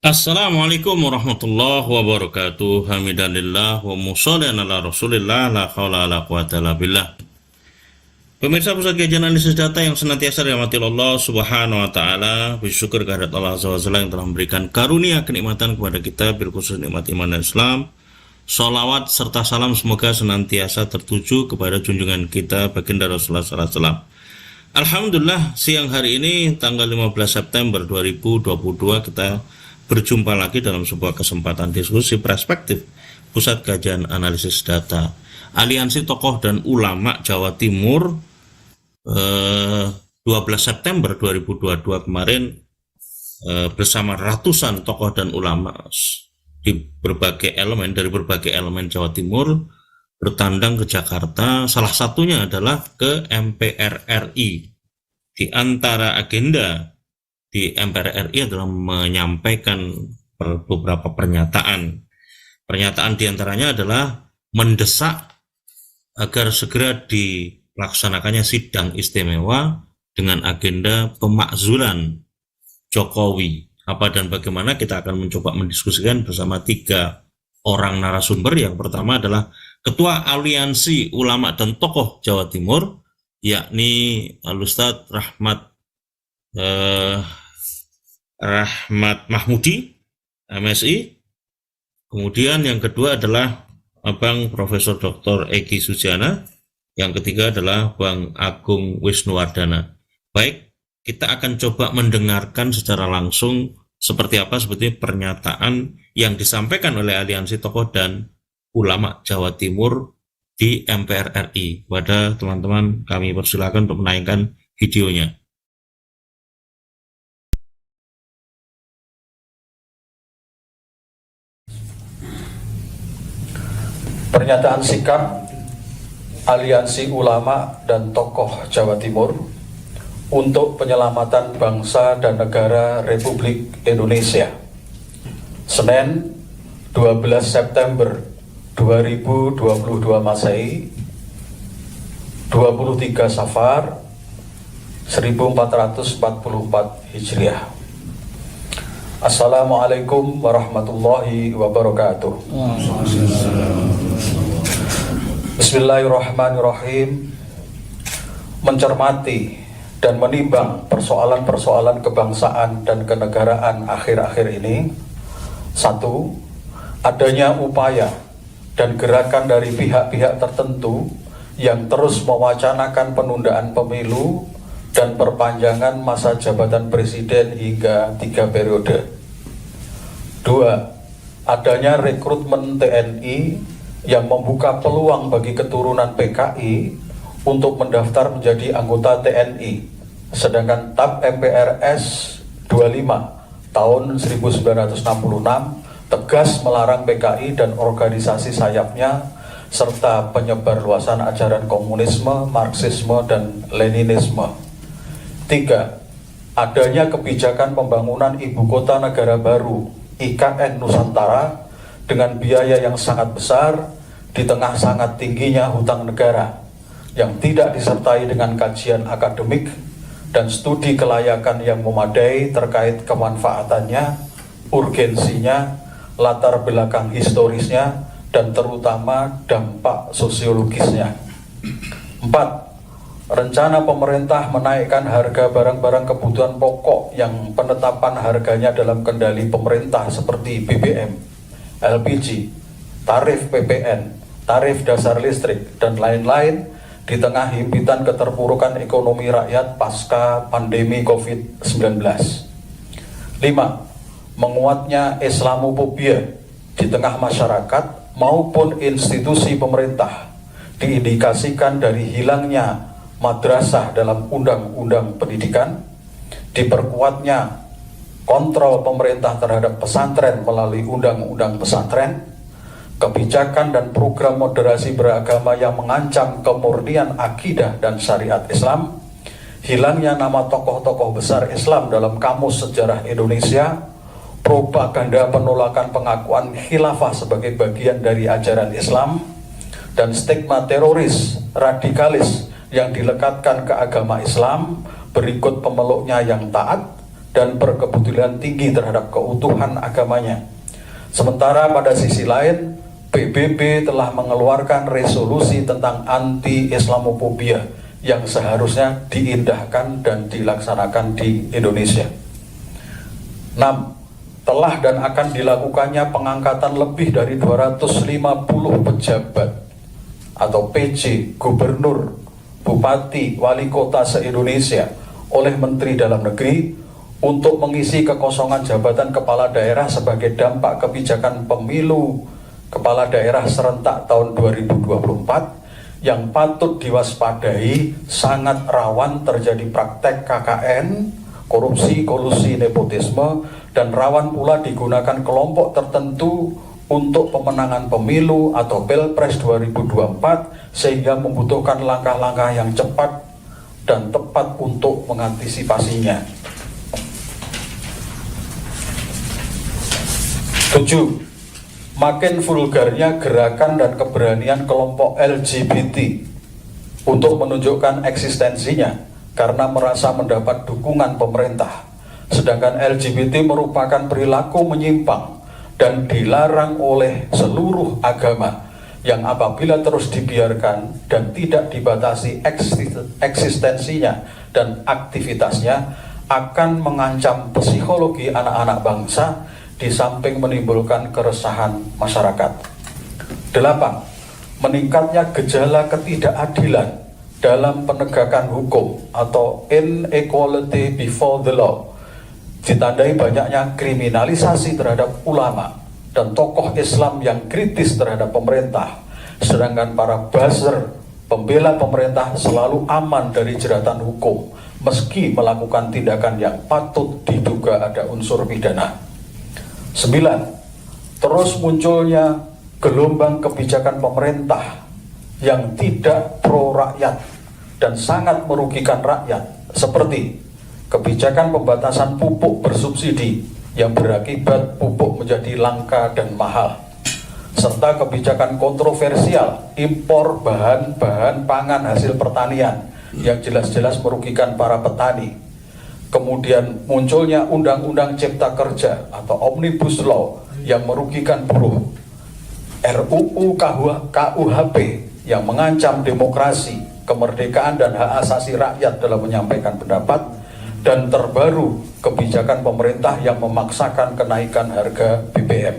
Assalamualaikum warahmatullahi wabarakatuh. Hamidalillah wa musholian ala rasulillah la khawla la quwata illa billah. Pemirsa Pusat Kajian Analisis Data yang senantiasa dirahmati Allah Subhanahu wa taala, bersyukur kehadirat Allah Azza wa Jalla yang telah memberikan karunia kenikmatan kepada kita, berkhusus nikmat iman dan Islam. Sholawat serta salam semoga senantiasa tertuju kepada junjungan kita baginda Rasulullah sallallahu alaihi wasallam. Alhamdulillah, siang hari ini tanggal 15 September 2022 kita berjumpa lagi dalam sebuah kesempatan diskusi perspektif Pusat Kajian Analisis Data Aliansi Tokoh dan Ulama Jawa Timur 12 September 2022 kemarin bersama ratusan tokoh dan ulama di berbagai elemen dari berbagai elemen Jawa Timur bertandang ke Jakarta, salah satunya adalah ke MPR RI. Di antara agenda di MPR RI adalah menyampaikan beberapa pernyataan. Pernyataan diantaranya adalah mendesak agar segera dilaksanakannya sidang istimewa dengan agenda pemakzulan Jokowi. Apa dan bagaimana kita akan mencoba mendiskusikan bersama 3 orang narasumber. Yang pertama adalah Ketua Aliansi Ulama dan Tokoh Jawa Timur, yakni Al-Ustadz Rahmat Mahmudi, MSI. Kemudian yang kedua adalah Abang Profesor Dr. Egi Sujana. Yang ketiga adalah Bang Agung Wisnuwardana. Baik, kita akan coba mendengarkan secara langsung seperti apa sebetulnya pernyataan yang disampaikan oleh Aliansi Tokoh dan Ulama Jawa Timur di MPR RI. Pada teman-teman kami persilakan untuk menayangkan videonya. Pernyataan sikap Aliansi Ulama dan Tokoh Jawa Timur untuk penyelamatan bangsa dan negara Republik Indonesia. Senin 12 September 2022 Masehi, 23 Safar 1444 Hijriah. Assalamualaikum warahmatullahi wabarakatuh. Bismillahirrahmanirrahim. Mencermati dan menimbang persoalan-persoalan kebangsaan dan kenegaraan akhir-akhir ini. 1. Adanya upaya dan gerakan dari pihak-pihak tertentu yang terus mewacanakan penundaan pemilu dan perpanjangan masa jabatan presiden hingga 3 periode. 2. Adanya rekrutmen TNI yang membuka peluang bagi keturunan PKI untuk mendaftar menjadi anggota TNI, sedangkan TAP MPRS 25 tahun 1966 tegas melarang PKI dan organisasi sayapnya serta penyebar luasan ajaran komunisme, marxisme, dan leninisme. 3. Adanya kebijakan pembangunan ibu kota negara baru IKN Nusantara dengan biaya yang sangat besar di tengah sangat tingginya hutang negara yang tidak disertai dengan kajian akademik dan studi kelayakan yang memadai terkait kemanfaatannya, urgensinya, latar belakang historisnya, dan terutama dampak sosiologisnya. 4. Rencana pemerintah menaikkan harga barang-barang kebutuhan pokok yang penetapan harganya dalam kendali pemerintah seperti BBM, LPG, tarif PPN, tarif dasar listrik, dan lain-lain di tengah himpitan keterpurukan ekonomi rakyat pasca pandemi COVID-19. 5. Menguatnya Islamofobia di tengah masyarakat maupun institusi pemerintah diindikasikan dari hilangnya madrasah dalam undang-undang pendidikan, diperkuatnya kontrol pemerintah terhadap pesantren melalui undang-undang pesantren, kebijakan dan program moderasi beragama yang mengancam kemurnian akidah dan syariat Islam, hilangnya nama tokoh-tokoh besar Islam dalam kamus sejarah Indonesia, propaganda penolakan pengakuan khilafah sebagai bagian dari ajaran Islam, dan stigma teroris, radikalis yang dilekatkan ke agama Islam berikut pemeluknya yang taat dan berkepedulian tinggi terhadap keutuhan agamanya. Sementara pada sisi lain, PBB telah mengeluarkan resolusi tentang anti-Islamofobia yang seharusnya diindahkan dan dilaksanakan di Indonesia. 6. Telah dan akan dilakukannya pengangkatan lebih dari 250 pejabat atau PJ, gubernur, bupati, wali kota se-Indonesia oleh Menteri Dalam Negeri untuk mengisi kekosongan jabatan kepala daerah sebagai dampak kebijakan pemilu kepala daerah serentak tahun 2024 yang patut diwaspadai sangat rawan terjadi praktek KKN, korupsi, kolusi, nepotisme, dan rawan pula digunakan kelompok tertentu untuk pemenangan pemilu atau Pilpres 2024 sehingga membutuhkan langkah-langkah yang cepat dan tepat untuk mengantisipasinya. 7. Makin vulgarnya gerakan dan keberanian kelompok LGBT untuk menunjukkan eksistensinya karena merasa mendapat dukungan pemerintah. Sedangkan LGBT merupakan perilaku menyimpang dan dilarang oleh seluruh agama yang apabila terus dibiarkan dan tidak dibatasi eksistensinya dan aktivitasnya akan mengancam psikologi anak-anak bangsa di samping menimbulkan keresahan masyarakat. 8. Meningkatnya gejala ketidakadilan dalam penegakan hukum atau inequality before the law, ditandai banyaknya kriminalisasi terhadap ulama dan tokoh Islam yang kritis terhadap pemerintah, sedangkan para buzzer pembela pemerintah selalu aman dari jeratan hukum meski melakukan tindakan yang patut diduga ada unsur pidana. 9. Terus munculnya gelombang kebijakan pemerintah yang tidak pro rakyat dan sangat merugikan rakyat, seperti kebijakan pembatasan pupuk bersubsidi yang berakibat pupuk menjadi langka dan mahal, serta kebijakan kontroversial impor bahan-bahan pangan hasil pertanian yang jelas-jelas merugikan para petani. Kemudian munculnya Undang-Undang Cipta Kerja atau Omnibus Law yang merugikan buruh, RUU KUHP yang mengancam demokrasi, kemerdekaan dan hak asasi rakyat dalam menyampaikan pendapat, dan terbaru kebijakan pemerintah yang memaksakan kenaikan harga BBM.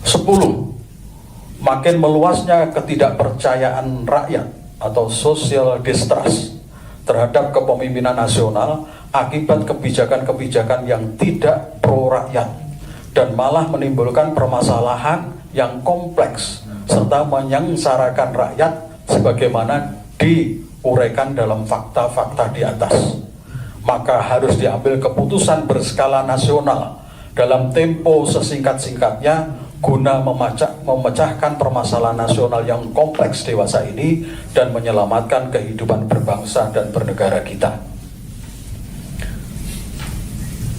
10. Makin meluasnya ketidakpercayaan rakyat atau social distrust terhadap kepemimpinan nasional akibat kebijakan-kebijakan yang tidak pro rakyat dan malah menimbulkan permasalahan yang kompleks serta menyengsarakan rakyat sebagaimana diuraikan dalam fakta-fakta di atas. Maka harus diambil keputusan berskala nasional dalam tempo sesingkat-singkatnya guna memecahkan permasalahan nasional yang kompleks dewasa ini dan menyelamatkan kehidupan berbangsa dan bernegara kita.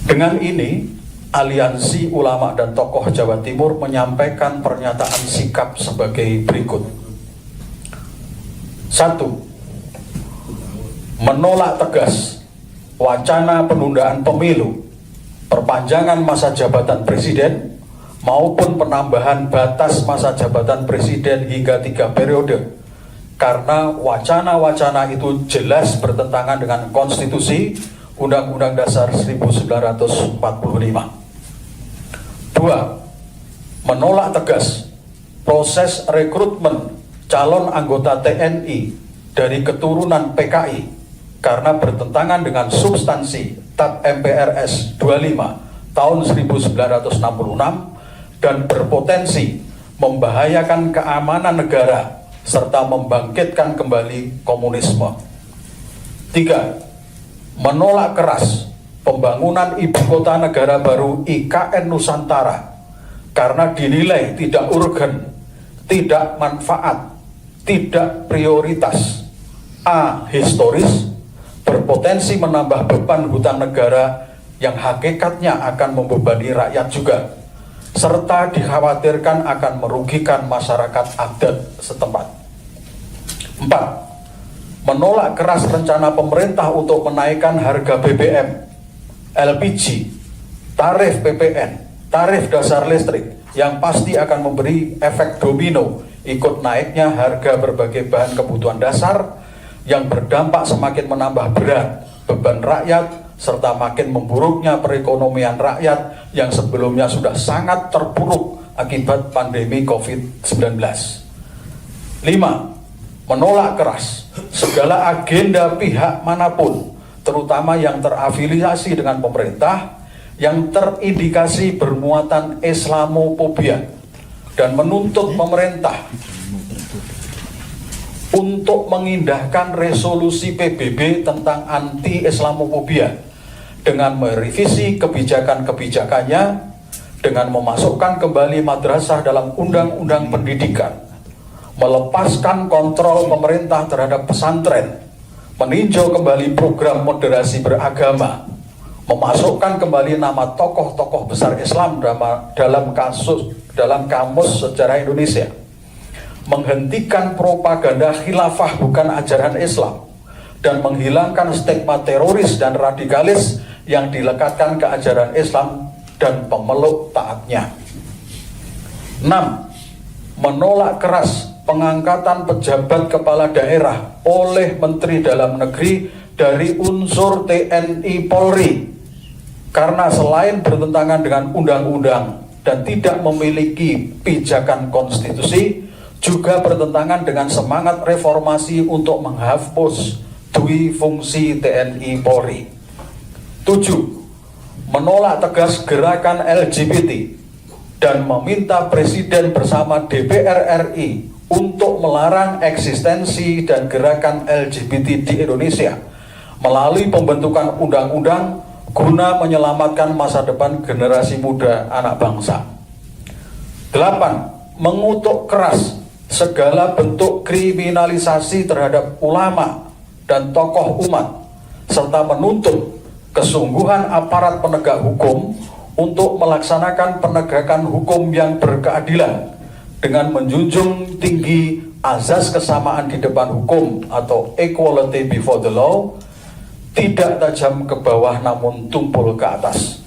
Dengan ini, Aliansi Ulama dan Tokoh Jawa Timur menyampaikan pernyataan sikap sebagai berikut. 1. Menolak tegas wacana penundaan pemilu, perpanjangan masa jabatan presiden, maupun penambahan batas masa jabatan presiden hingga 3 periode karena wacana-wacana itu jelas bertentangan dengan konstitusi Undang-Undang Dasar 1945. 2. Menolak tegas proses rekrutmen calon anggota TNI dari keturunan PKI karena bertentangan dengan substansi TAP MPRS 25 tahun 1966 dan berpotensi membahayakan keamanan negara serta membangkitkan kembali komunisme. 3. Menolak keras pembangunan ibu kota negara baru IKN Nusantara karena dinilai tidak urgen, tidak manfaat, tidak prioritas, A. Historis, berpotensi menambah beban hutang negara yang hakikatnya akan membebani rakyat juga, serta dikhawatirkan akan merugikan masyarakat adat setempat. 4. Menolak keras rencana pemerintah untuk menaikkan harga BBM LPG, tarif PPN, tarif dasar listrik yang pasti akan memberi efek domino ikut naiknya harga berbagai bahan kebutuhan dasar yang berdampak semakin menambah berat beban rakyat serta makin memburuknya perekonomian rakyat yang sebelumnya sudah sangat terpuruk akibat pandemi COVID-19. 5. Menolak keras segala agenda pihak manapun, terutama yang terafiliasi dengan pemerintah, yang terindikasi bermuatan Islamofobia, dan menuntut pemerintah untuk mengindahkan resolusi PBB tentang anti-Islamofobia dengan merevisi kebijakan-kebijakannya, dengan memasukkan kembali madrasah dalam undang-undang pendidikan, melepaskan kontrol pemerintah terhadap pesantren, meninjau kembali program moderasi beragama, memasukkan kembali nama tokoh-tokoh besar Islam dalam kamus sejarah Indonesia, menghentikan propaganda khilafah bukan ajaran Islam, dan menghilangkan stigma teroris dan radikalis yang dilekatkan ke ajaran Islam dan pemeluk taatnya. 6. Menolak keras pengangkatan pejabat kepala daerah oleh Menteri Dalam Negeri dari unsur TNI Polri, karena selain bertentangan dengan undang-undang dan tidak memiliki pijakan konstitusi, juga bertentangan dengan semangat reformasi untuk menghapus dui fungsi TNI Polri. 7. Menolak tegas gerakan LGBT dan meminta Presiden bersama DPR RI untuk melarang eksistensi dan gerakan LGBT di Indonesia melalui pembentukan undang-undang guna menyelamatkan masa depan generasi muda anak bangsa. 8. Mengutuk keras segala bentuk kriminalisasi terhadap ulama dan tokoh umat, serta menuntut kesungguhan aparat penegak hukum untuk melaksanakan penegakan hukum yang berkeadilan dengan menjunjung tinggi azas kesamaan di depan hukum atau equality before the law, tidak tajam ke bawah namun tumpul ke atas.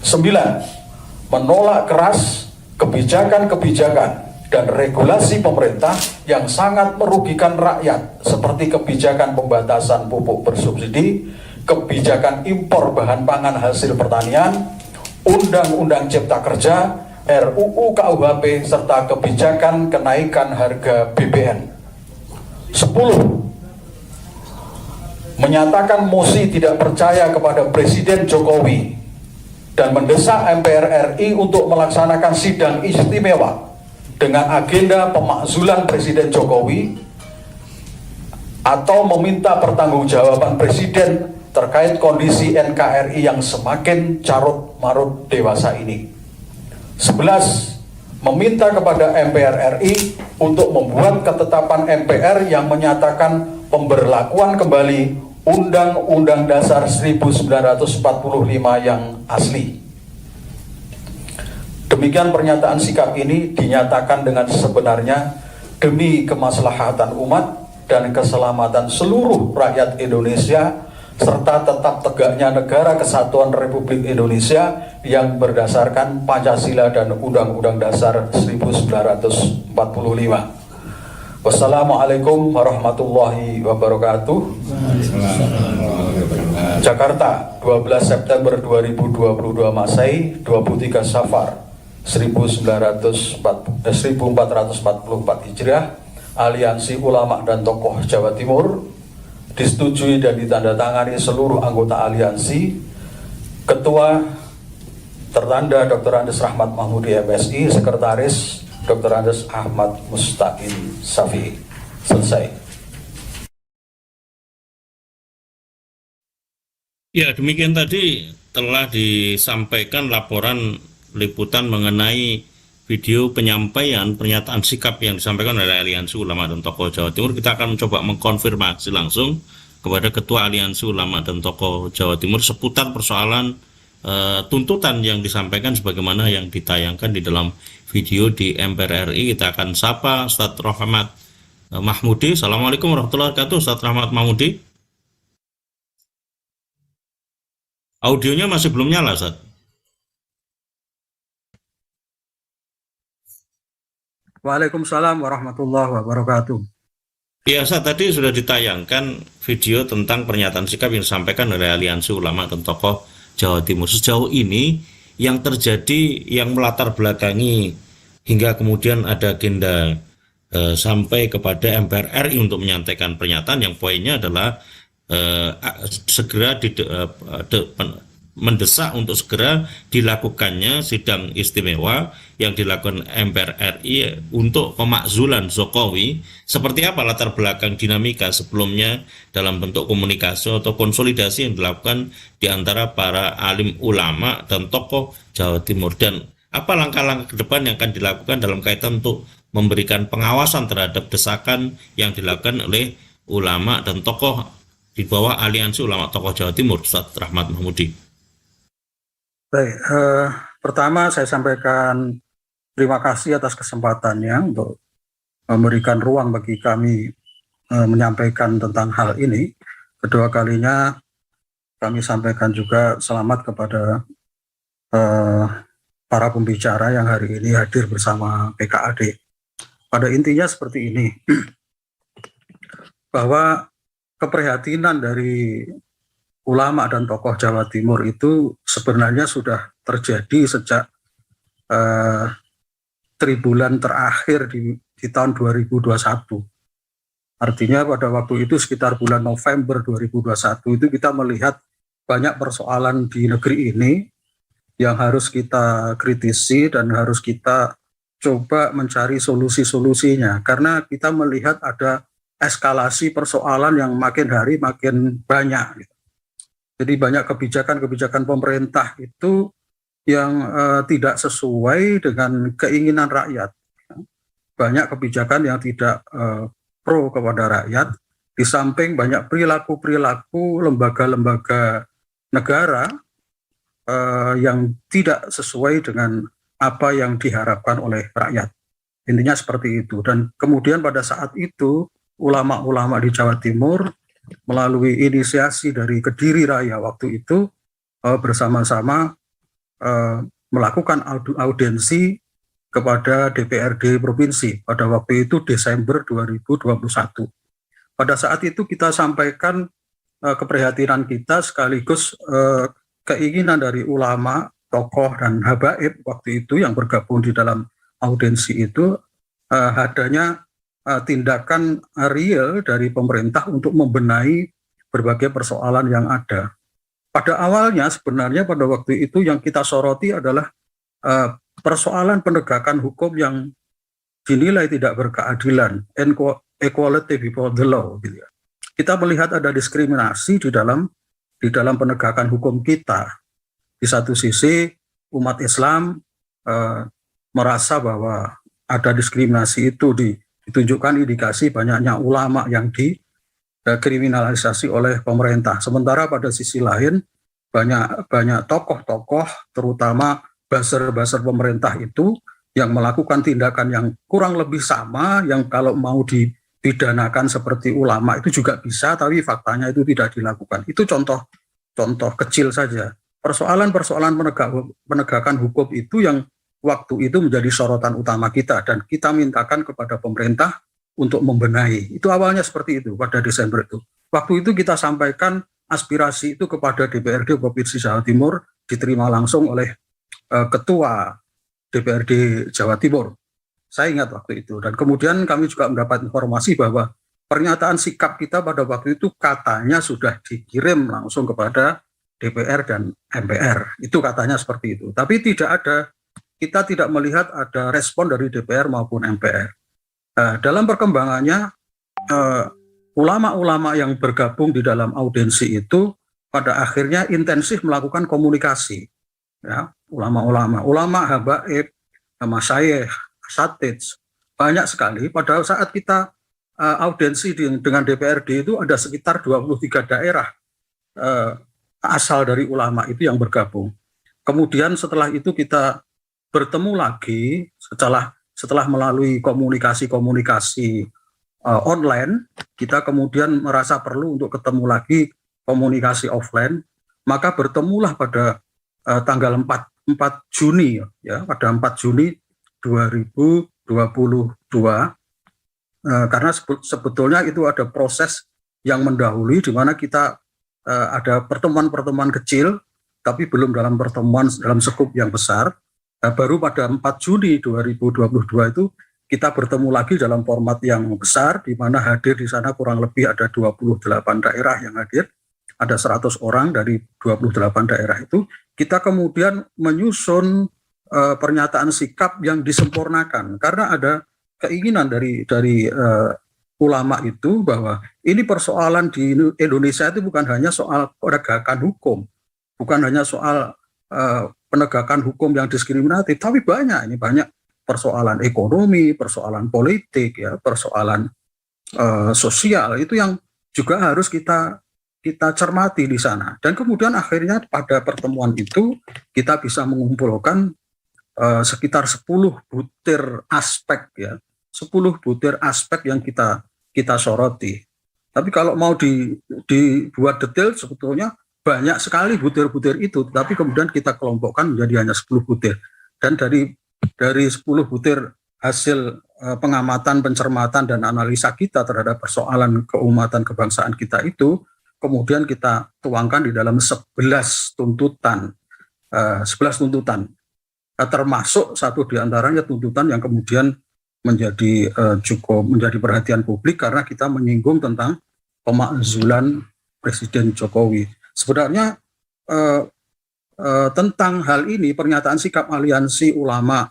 9. Menolak keras kebijakan-kebijakan dan regulasi pemerintah yang sangat merugikan rakyat seperti kebijakan pembatasan pupuk bersubsidi, kebijakan impor bahan pangan hasil pertanian, Undang-Undang Cipta Kerja, RUU KUHP, serta kebijakan kenaikan harga BBM. 10. Menyatakan mosi tidak percaya kepada Presiden Jokowi dan mendesak MPR RI untuk melaksanakan sidang istimewa dengan agenda pemakzulan Presiden Jokowi atau meminta pertanggungjawaban Presiden terkait kondisi NKRI yang semakin carut-marut dewasa ini. 11. Meminta kepada MPR RI untuk membuat ketetapan MPR yang menyatakan pemberlakuan kembali Undang-Undang Dasar 1945 yang asli. Demikian pernyataan sikap ini dinyatakan dengan sebenarnya demi kemaslahatan umat dan keselamatan seluruh rakyat Indonesia, serta tetap tegaknya negara kesatuan Republik Indonesia yang berdasarkan Pancasila dan Undang-Undang Dasar 1945. Wassalamualaikum warahmatullahi wabarakatuh. Jakarta, 12 September 2022 Masehi, 23 Safar 1444 Hijriah, Aliansi Ulama dan Tokoh Jawa Timur, disetujui dan ditandatangani seluruh anggota aliansi. Ketua tertanda Dr. Andes Rahmat Mahmudi MSI, Sekretaris Dr. Andes Ahmad Mustaqim Safi. Selesai. Ya, demikian tadi telah disampaikan laporan liputan mengenai video penyampaian pernyataan sikap yang disampaikan oleh Aliansi Ulama dan Tokoh Jawa Timur. Kita akan mencoba mengkonfirmasi langsung kepada Ketua Aliansi Ulama dan Tokoh Jawa Timur seputar persoalan tuntutan yang disampaikan sebagaimana yang ditayangkan di dalam video di MPR RI. Kita akan sapa Ustadz Rahmat Mahmudi. Assalamualaikum warahmatullahi wabarakatuh, Ustadz Rahmat Mahmudi. Audionya masih belum nyala, Ustaz. Waalaikumsalam warahmatullahi wabarakatuh. Ya, Ustaz, tadi sudah ditayangkan video tentang pernyataan sikap yang disampaikan oleh Aliansi Ulama dan Tokoh Jawa Timur. Sejauh ini yang terjadi, yang melatar belakangi hingga kemudian ada agenda sampai kepada MPR RI untuk menyampaikan pernyataan yang poinnya adalah segera mendesak untuk segera dilakukannya sidang istimewa yang dilakukan MPR RI untuk pemakzulan Jokowi. Seperti apa latar belakang dinamika sebelumnya dalam bentuk komunikasi atau konsolidasi yang dilakukan di antara para alim ulama dan tokoh Jawa Timur, dan apa langkah-langkah ke depan yang akan dilakukan dalam kaitan untuk memberikan pengawasan terhadap desakan yang dilakukan oleh ulama dan tokoh di bawah Aliansi Ulama Tokoh Jawa Timur, Ustaz Rahmat Mahmudi. Baik, pertama saya sampaikan terima kasih atas kesempatannya untuk memberikan ruang bagi kami menyampaikan tentang hal ini. Kedua kalinya kami sampaikan juga selamat kepada para pembicara yang hari ini hadir bersama PKAD. Pada intinya seperti ini, bahwa keprihatinan dari ulama dan tokoh Jawa Timur itu sebenarnya sudah terjadi sejak tribulan terakhir di tahun 2021. Artinya pada waktu itu sekitar bulan November 2021 itu kita melihat banyak persoalan di negeri ini yang harus kita kritisi dan harus kita coba mencari solusi-solusinya, karena kita melihat ada eskalasi persoalan yang makin hari makin banyak. Jadi banyak kebijakan-kebijakan pemerintah itu yang tidak sesuai dengan keinginan rakyat. Banyak kebijakan yang tidak pro kepada rakyat, di samping banyak perilaku-perilaku lembaga-lembaga negara yang tidak sesuai dengan apa yang diharapkan oleh rakyat. Intinya seperti itu. Dan kemudian pada saat itu ulama-ulama di Jawa Timur melalui inisiasi dari Kediri Raya waktu itu bersama-sama melakukan audiensi kepada DPRD provinsi pada waktu itu Desember 2021. Pada saat itu kita sampaikan keprihatinan kita sekaligus keinginan dari ulama, tokoh dan habaib waktu itu yang bergabung di dalam audiensi itu adanya tindakan real dari pemerintah untuk membenahi berbagai persoalan yang ada. Pada awalnya sebenarnya pada waktu itu yang kita soroti adalah persoalan penegakan hukum yang dinilai tidak berkeadilan, equality before the law. Gitu ya. Kita melihat ada diskriminasi di dalam penegakan hukum kita. Di satu sisi umat Islam merasa bahwa ada diskriminasi itu ditunjukkan indikasi banyaknya ulama yang dikriminalisasi oleh pemerintah. Sementara pada sisi lain banyak tokoh-tokoh, terutama buzzer-buzzer pemerintah itu yang melakukan tindakan yang kurang lebih sama, yang kalau mau dipidanakan seperti ulama itu juga bisa, tapi faktanya itu tidak dilakukan. Itu contoh kecil saja. Persoalan-persoalan penegakan hukum itu yang waktu itu menjadi sorotan utama kita, dan kita mintakan kepada pemerintah untuk membenahi. Itu awalnya seperti itu pada Desember itu. Waktu itu kita sampaikan aspirasi itu kepada DPRD Provinsi Jawa Timur, diterima langsung oleh Ketua DPRD Jawa Timur. Saya ingat waktu itu. Dan kemudian kami juga mendapat informasi bahwa pernyataan sikap kita pada waktu itu katanya sudah dikirim langsung kepada DPR dan MPR. Itu katanya seperti itu. Tapi kita tidak melihat ada respon dari DPR maupun MPR. Dalam perkembangannya, ulama-ulama yang bergabung di dalam audiensi itu pada akhirnya intensif melakukan komunikasi. Ya, ulama habaib, masyayikh, asatidz, banyak sekali. Pada saat kita audiensi dengan DPRD itu ada sekitar 23 daerah asal dari ulama itu yang bergabung. Kemudian setelah itu kita bertemu lagi setelah melalui komunikasi online, kita kemudian merasa perlu untuk ketemu lagi komunikasi offline, maka bertemulah pada tanggal 4 Juni ya, pada 4 Juni 2022, karena sebetulnya itu ada proses yang mendahului di mana kita ada pertemuan-pertemuan kecil tapi belum dalam pertemuan dalam skup yang besar. Baru pada 4 Juni 2022 itu kita bertemu lagi dalam format yang besar, di mana hadir di sana kurang lebih ada 28 daerah yang hadir, ada 100 orang dari 28 daerah itu. Kita kemudian menyusun pernyataan sikap yang disempurnakan, karena ada keinginan dari ulama itu bahwa ini persoalan di Indonesia itu bukan hanya soal penegakan hukum, bukan hanya soal penegakan hukum yang diskriminatif, tapi banyak persoalan ekonomi, persoalan politik, ya, persoalan sosial itu yang juga harus kita cermati di sana. Dan kemudian akhirnya pada pertemuan itu kita bisa mengumpulkan sekitar 10 butir aspek, ya, 10 butir aspek yang kita soroti. Tapi kalau mau dibuat detail sebetulnya banyak sekali butir-butir itu, tapi kemudian kita kelompokkan menjadi hanya 10 butir. Dan dari 10 butir hasil pengamatan, pencermatan, dan analisa kita terhadap persoalan keumatan kebangsaan kita itu, kemudian kita tuangkan di dalam 11 tuntutan. Termasuk satu di antaranya tuntutan yang kemudian menjadi perhatian publik karena kita menyinggung tentang pemakzulan Presiden Jokowi. Sebenarnya tentang hal ini, pernyataan sikap aliansi ulama,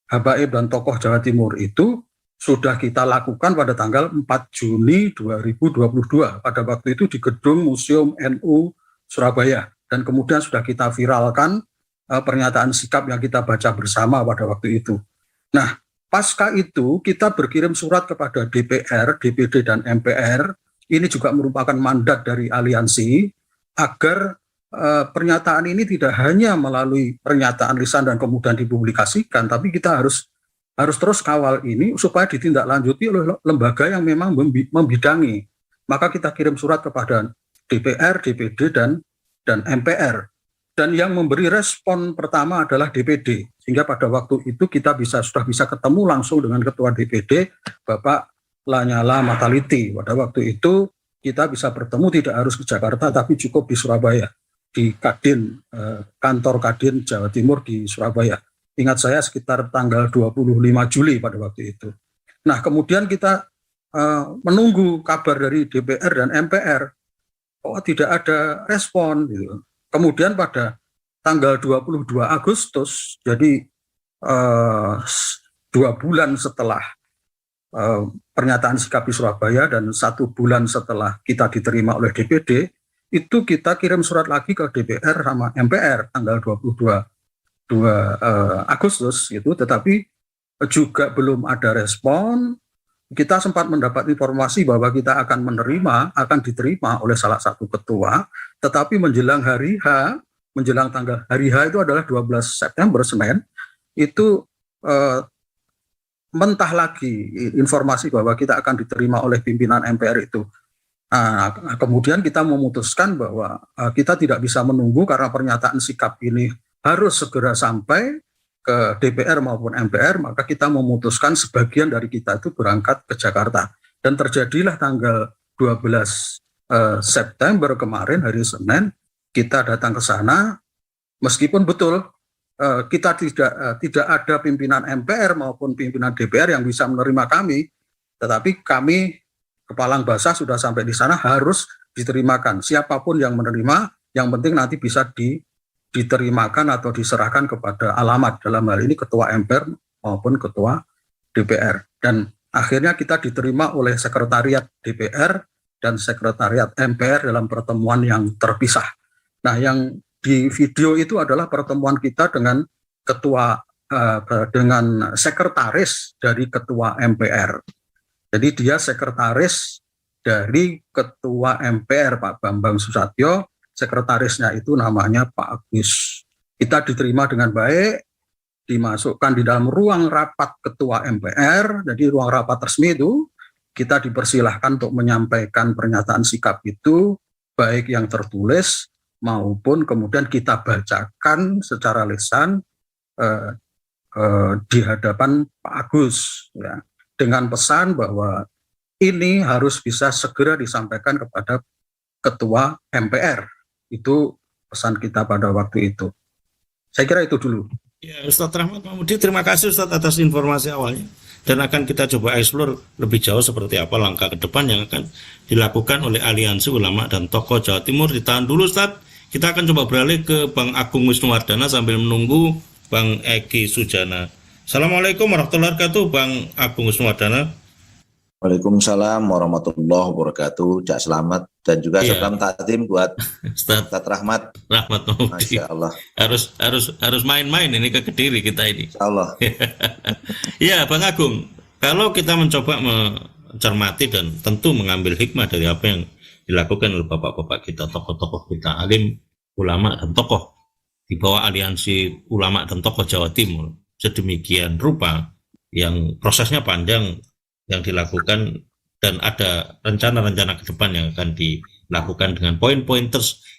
habaib, dan tokoh Jawa Timur itu sudah kita lakukan pada tanggal 4 Juni 2022. Pada waktu itu di gedung Museum NU Surabaya. Dan kemudian sudah kita viralkan pernyataan sikap yang kita baca bersama pada waktu itu. Nah, pasca itu kita berkirim surat kepada DPR, DPD, dan MPR. Ini juga merupakan mandat dari aliansi agar pernyataan ini tidak hanya melalui pernyataan lisan dan kemudian dipublikasikan, tapi kita harus terus kawal ini supaya ditindaklanjuti oleh lembaga yang memang membidangi. Maka kita kirim surat kepada DPR, DPD, dan MPR. Dan yang memberi respon pertama adalah DPD, sehingga pada waktu itu kita sudah bisa ketemu langsung dengan Ketua DPD, Bapak Lanyala Mataliti. Pada waktu itu kita bisa bertemu tidak harus ke Jakarta, tapi cukup di Surabaya, di Kadin, kantor Kadin Jawa Timur di Surabaya. Ingat saya sekitar tanggal 25 Juli pada waktu itu. Nah, kemudian kita menunggu kabar dari DPR dan MPR, tidak ada respon gitu. Kemudian pada tanggal 22 Agustus, jadi 2 bulan setelah pernyataan sikap di Surabaya dan 1 bulan setelah kita diterima oleh DPD, itu kita kirim surat lagi ke DPR sama MPR tanggal 22 Agustus gitu, tetapi juga belum ada respon. Kita sempat mendapat informasi bahwa kita akan diterima oleh salah satu ketua, tetapi menjelang hari H, menjelang tanggal hari H itu adalah 12 September, Senin, itu mentah lagi informasi bahwa kita akan diterima oleh pimpinan MPR itu. Nah, kemudian kita memutuskan bahwa kita tidak bisa menunggu karena pernyataan sikap ini harus segera sampai ke DPR maupun MPR, maka kita memutuskan sebagian dari kita itu berangkat ke Jakarta. Dan terjadilah tanggal 12 September kemarin, hari Senin, kita datang ke sana, meskipun betul kita tidak ada pimpinan MPR maupun pimpinan DPR yang bisa menerima kami, tetapi kami, Kepalang Basah, sudah sampai di sana harus diterimakan. Siapapun yang menerima, yang penting nanti bisa diterimakan atau diserahkan kepada alamat, dalam hal ini ketua MPR maupun ketua DPR. Dan akhirnya kita diterima oleh sekretariat DPR dan sekretariat MPR dalam pertemuan yang terpisah. Nah, yang di video itu adalah pertemuan kita dengan dengan sekretaris dari ketua MPR. Jadi dia sekretaris dari ketua MPR, Pak Bambang Susatyo. Sekretarisnya itu namanya Pak Agus. Kita diterima dengan baik, dimasukkan di dalam ruang rapat ketua MPR. Jadi ruang rapat resmi itu kita dipersilahkan untuk menyampaikan pernyataan sikap itu, baik yang tertulis maupun kemudian kita bacakan secara lisan di hadapan Pak Agus, ya, dengan pesan bahwa ini harus bisa segera disampaikan kepada Ketua MPR. Itu pesan kita pada waktu itu. Saya kira itu dulu. Ya, Ustadz Rahmat Mahmudi, terima kasih Ustadz atas informasi awalnya. Dan akan kita coba eksplor lebih jauh seperti apa langkah ke depan yang akan dilakukan oleh Aliansi Ulama dan Tokoh Jawa Timur. Ditahan dulu Ustadz, kita akan coba beralih ke Bang Agung Wisnuwardana sambil menunggu Bang Eki Sujana. Assalamualaikum warahmatullahi wabarakatuh, Bang Agung Wisnuwardana. Waalaikumsalam warahmatullahi wabarakatuh. Cak selamat dan juga salam takdim buat Ustadz Rahmat. Rahmat Mahmudi. Masya Allah. Harus main-main ini ke Kediri kita ini. Insya Allah. Ya, Bang Agung, kalau kita mencoba mencermati dan tentu mengambil hikmah dari apa yang dilakukan oleh bapak-bapak kita, tokoh-tokoh kita, alim, ulama dan tokoh di bawah Aliansi Ulama dan Tokoh Jawa Timur, sedemikian rupa yang prosesnya panjang yang dilakukan dan ada rencana-rencana ke depan yang akan dilakukan dengan poin-poin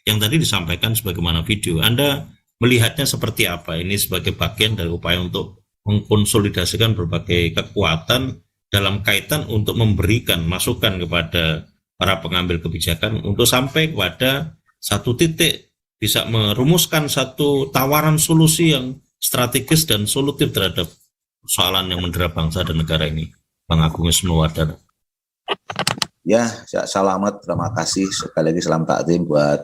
yang tadi disampaikan sebagaimana video. Anda melihatnya seperti apa? Ini sebagai bagian dari upaya untuk mengkonsolidasikan berbagai kekuatan dalam kaitan untuk memberikan masukan kepada para pengambil kebijakan untuk sampai kepada satu titik bisa merumuskan satu tawaran solusi yang strategis dan solutif terhadap persoalan yang mendera bangsa dan negara ini. Bang Agung Wisnuwardana. Ya, selamat, terima kasih sekali lagi salam takdim buat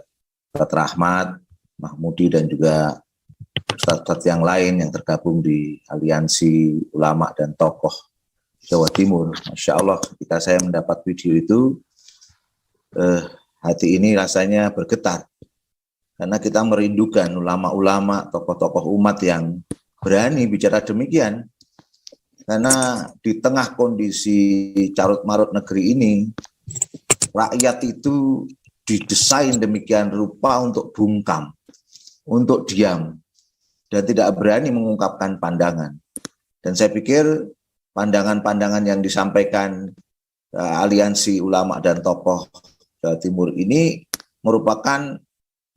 Ustadz Rahmat, Mahmudi dan juga Ustadz yang lain yang tergabung di Aliansi Ulama dan Tokoh Jawa Timur. Masya Allah, ketika saya mendapat video itu, hati ini rasanya bergetar karena kita merindukan ulama-ulama, tokoh-tokoh umat yang berani bicara demikian. Karena di tengah kondisi carut-marut negeri ini, rakyat itu didesain demikian rupa untuk bungkam, untuk diam, dan tidak berani mengungkapkan pandangan. Dan saya pikir pandangan-pandangan yang disampaikan Aliansi Ulama dan Tokoh Jawa Timur ini merupakan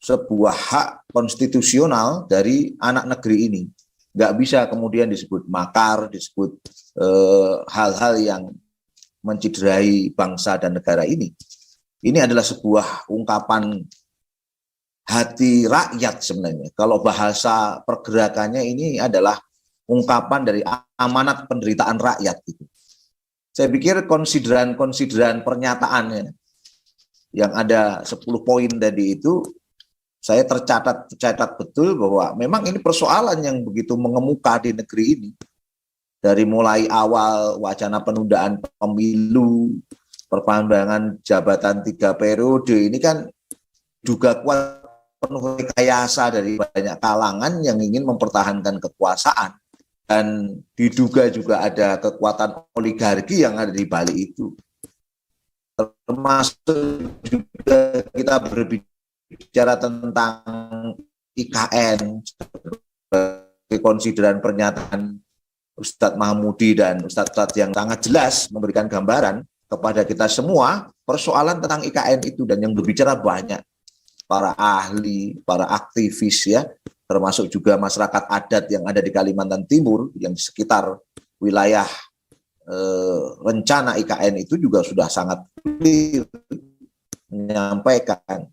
sebuah hak konstitusional dari anak negeri ini. Nggak bisa kemudian disebut makar, disebut hal-hal yang menciderai bangsa dan negara ini. Ini adalah sebuah ungkapan hati rakyat sebenarnya. Kalau bahasa pergerakannya ini adalah ungkapan dari amanat penderitaan rakyat. Gitu. Saya pikir konsideran-konsideran pernyataannya yang ada 10 poin tadi itu, saya tercatat betul bahwa memang ini persoalan yang begitu mengemuka di negeri ini. Dari mulai awal wacana penundaan pemilu, perpanjangan jabatan 3 periode, ini kan juga kuat penuh rekayasa dari banyak kalangan yang ingin mempertahankan kekuasaan. Dan diduga juga ada kekuatan oligarki yang ada di balik itu. Termasuk juga kita berbicara tentang IKN, sebagai konsideran pernyataan Ustadz Mahmudi dan Ustadz yang sangat jelas memberikan gambaran kepada kita semua persoalan tentang IKN itu, dan yang berbicara banyak para ahli, para aktivis ya, termasuk juga masyarakat adat yang ada di Kalimantan Timur yang di sekitar wilayah rencana IKN itu juga sudah sangat clear menyampaikan.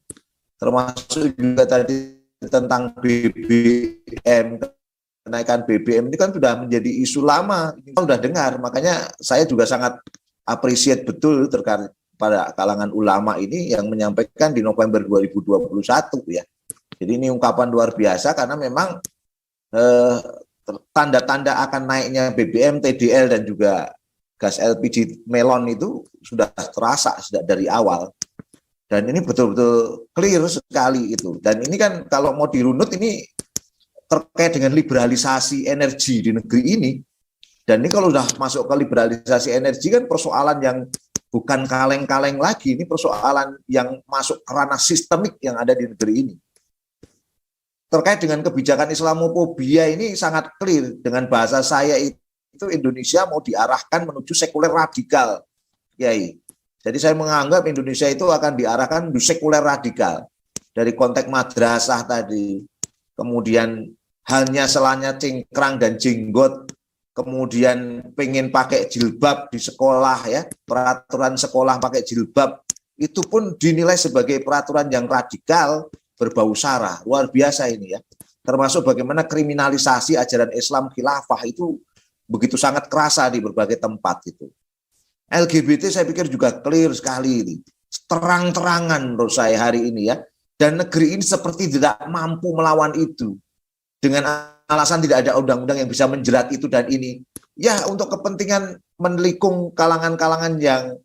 Termasuk juga tadi tentang BBM, kenaikan BBM ini kan sudah menjadi isu lama, kita sudah dengar, makanya saya juga sangat appreciate betul terkait pada kalangan ulama ini yang menyampaikan di November 2021 ya. Jadi ini ungkapan luar biasa karena memang tanda-tanda akan naiknya BBM, TDL dan juga gas LPG melon itu sudah terasa sejak dari awal. Dan ini betul-betul clear sekali itu. Dan ini kan kalau mau dirunut ini terkait dengan liberalisasi energi di negeri ini. Dan ini kalau sudah masuk ke liberalisasi energi kan persoalan yang bukan kaleng-kaleng lagi. Ini persoalan yang masuk ke ranah sistemik yang ada di negeri ini. Terkait dengan kebijakan Islamofobia ini sangat clear. Dengan bahasa saya itu Indonesia mau diarahkan menuju sekuler radikal. Yai. Jadi saya menganggap Indonesia itu akan diarahkan menuju sekuler radikal. dari konteks madrasah tadi, kemudian hanya selanya cingkrang dan jenggot, kemudian pengen pakai jilbab di sekolah ya, peraturan sekolah pakai jilbab, itu pun dinilai sebagai peraturan yang radikal, berbau sara, luar biasa ini ya. Termasuk bagaimana kriminalisasi ajaran Islam khilafah itu begitu sangat kerasa di berbagai tempat itu. LGBT saya pikir juga clear sekali ini, terang-terangan menurut saya hari ini ya. Dan negeri ini seperti tidak mampu melawan itu dengan alasan tidak ada undang-undang yang bisa menjerat itu dan ini. Ya untuk kepentingan menelikung kalangan-kalangan yang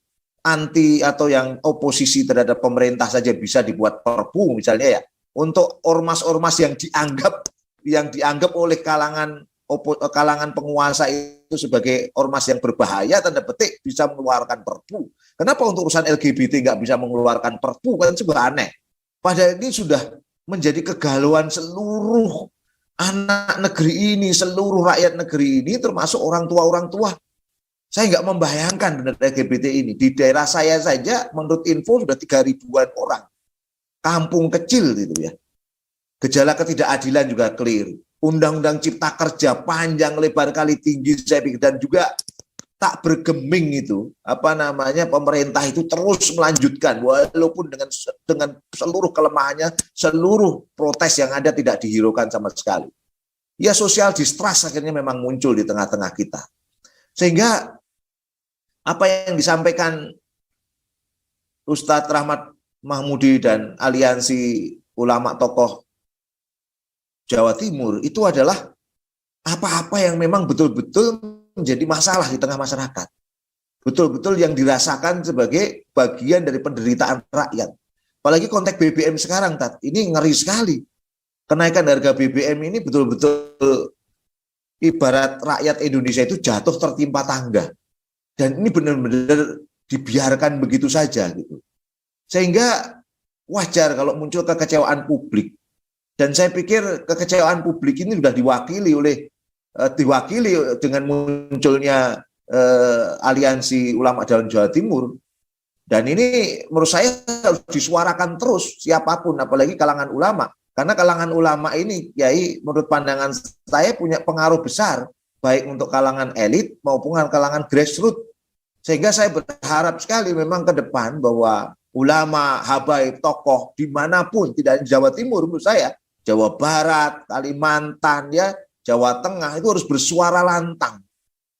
anti atau yang oposisi terhadap pemerintah saja bisa dibuat perpu misalnya ya. Untuk ormas-ormas yang dianggap oleh kalangan penguasa itu sebagai ormas yang berbahaya, tanda petik bisa mengeluarkan perpu. Kenapa untuk urusan LGBT nggak bisa mengeluarkan perpu? Kan sebuah aneh. Padahal ini sudah menjadi kegalauan seluruh anak negeri ini, seluruh rakyat negeri ini, termasuk orang tua. Saya nggak membayangkan benar LGBT ini. Di daerah saya saja, menurut info sudah 3.000-an orang. Kampung kecil gitu ya. Gejala ketidakadilan juga clear. Undang-undang Cipta Kerja panjang lebar kali tinggi saya pikir, dan juga tak bergeming itu pemerintah itu terus melanjutkan walaupun dengan seluruh kelemahannya, seluruh protes yang ada tidak dihiraukan sama sekali. Ya social distrust akhirnya memang muncul di tengah-tengah kita. Sehingga apa yang disampaikan Ustadz Rahmat Mahmudi dan aliansi ulama tokoh Jawa Timur itu adalah apa-apa yang memang betul-betul menjadi masalah di tengah masyarakat. Betul-betul yang dirasakan sebagai bagian dari penderitaan rakyat. Apalagi konteks BBM sekarang, Tat. Ini ngeri sekali. Kenaikan harga BBM ini betul-betul ibarat rakyat Indonesia itu jatuh tertimpa tangga. Dan ini benar-benar dibiarkan begitu saja gitu. Sehingga wajar kalau muncul kekecewaan publik. Dan saya pikir kekecewaan publik ini sudah diwakili dengan munculnya aliansi ulama dalam Jawa Timur. Dan ini menurut saya harus disuarakan terus siapapun, apalagi kalangan ulama. Karena kalangan ulama ini, Yai, menurut pandangan saya punya pengaruh besar, baik untuk kalangan elit maupun kalangan grassroots. Sehingga saya berharap sekali memang ke depan bahwa ulama, habaib, tokoh dimanapun, tidak di Jawa Timur menurut saya, Jawa Barat, Kalimantan, ya, Jawa Tengah itu harus bersuara lantang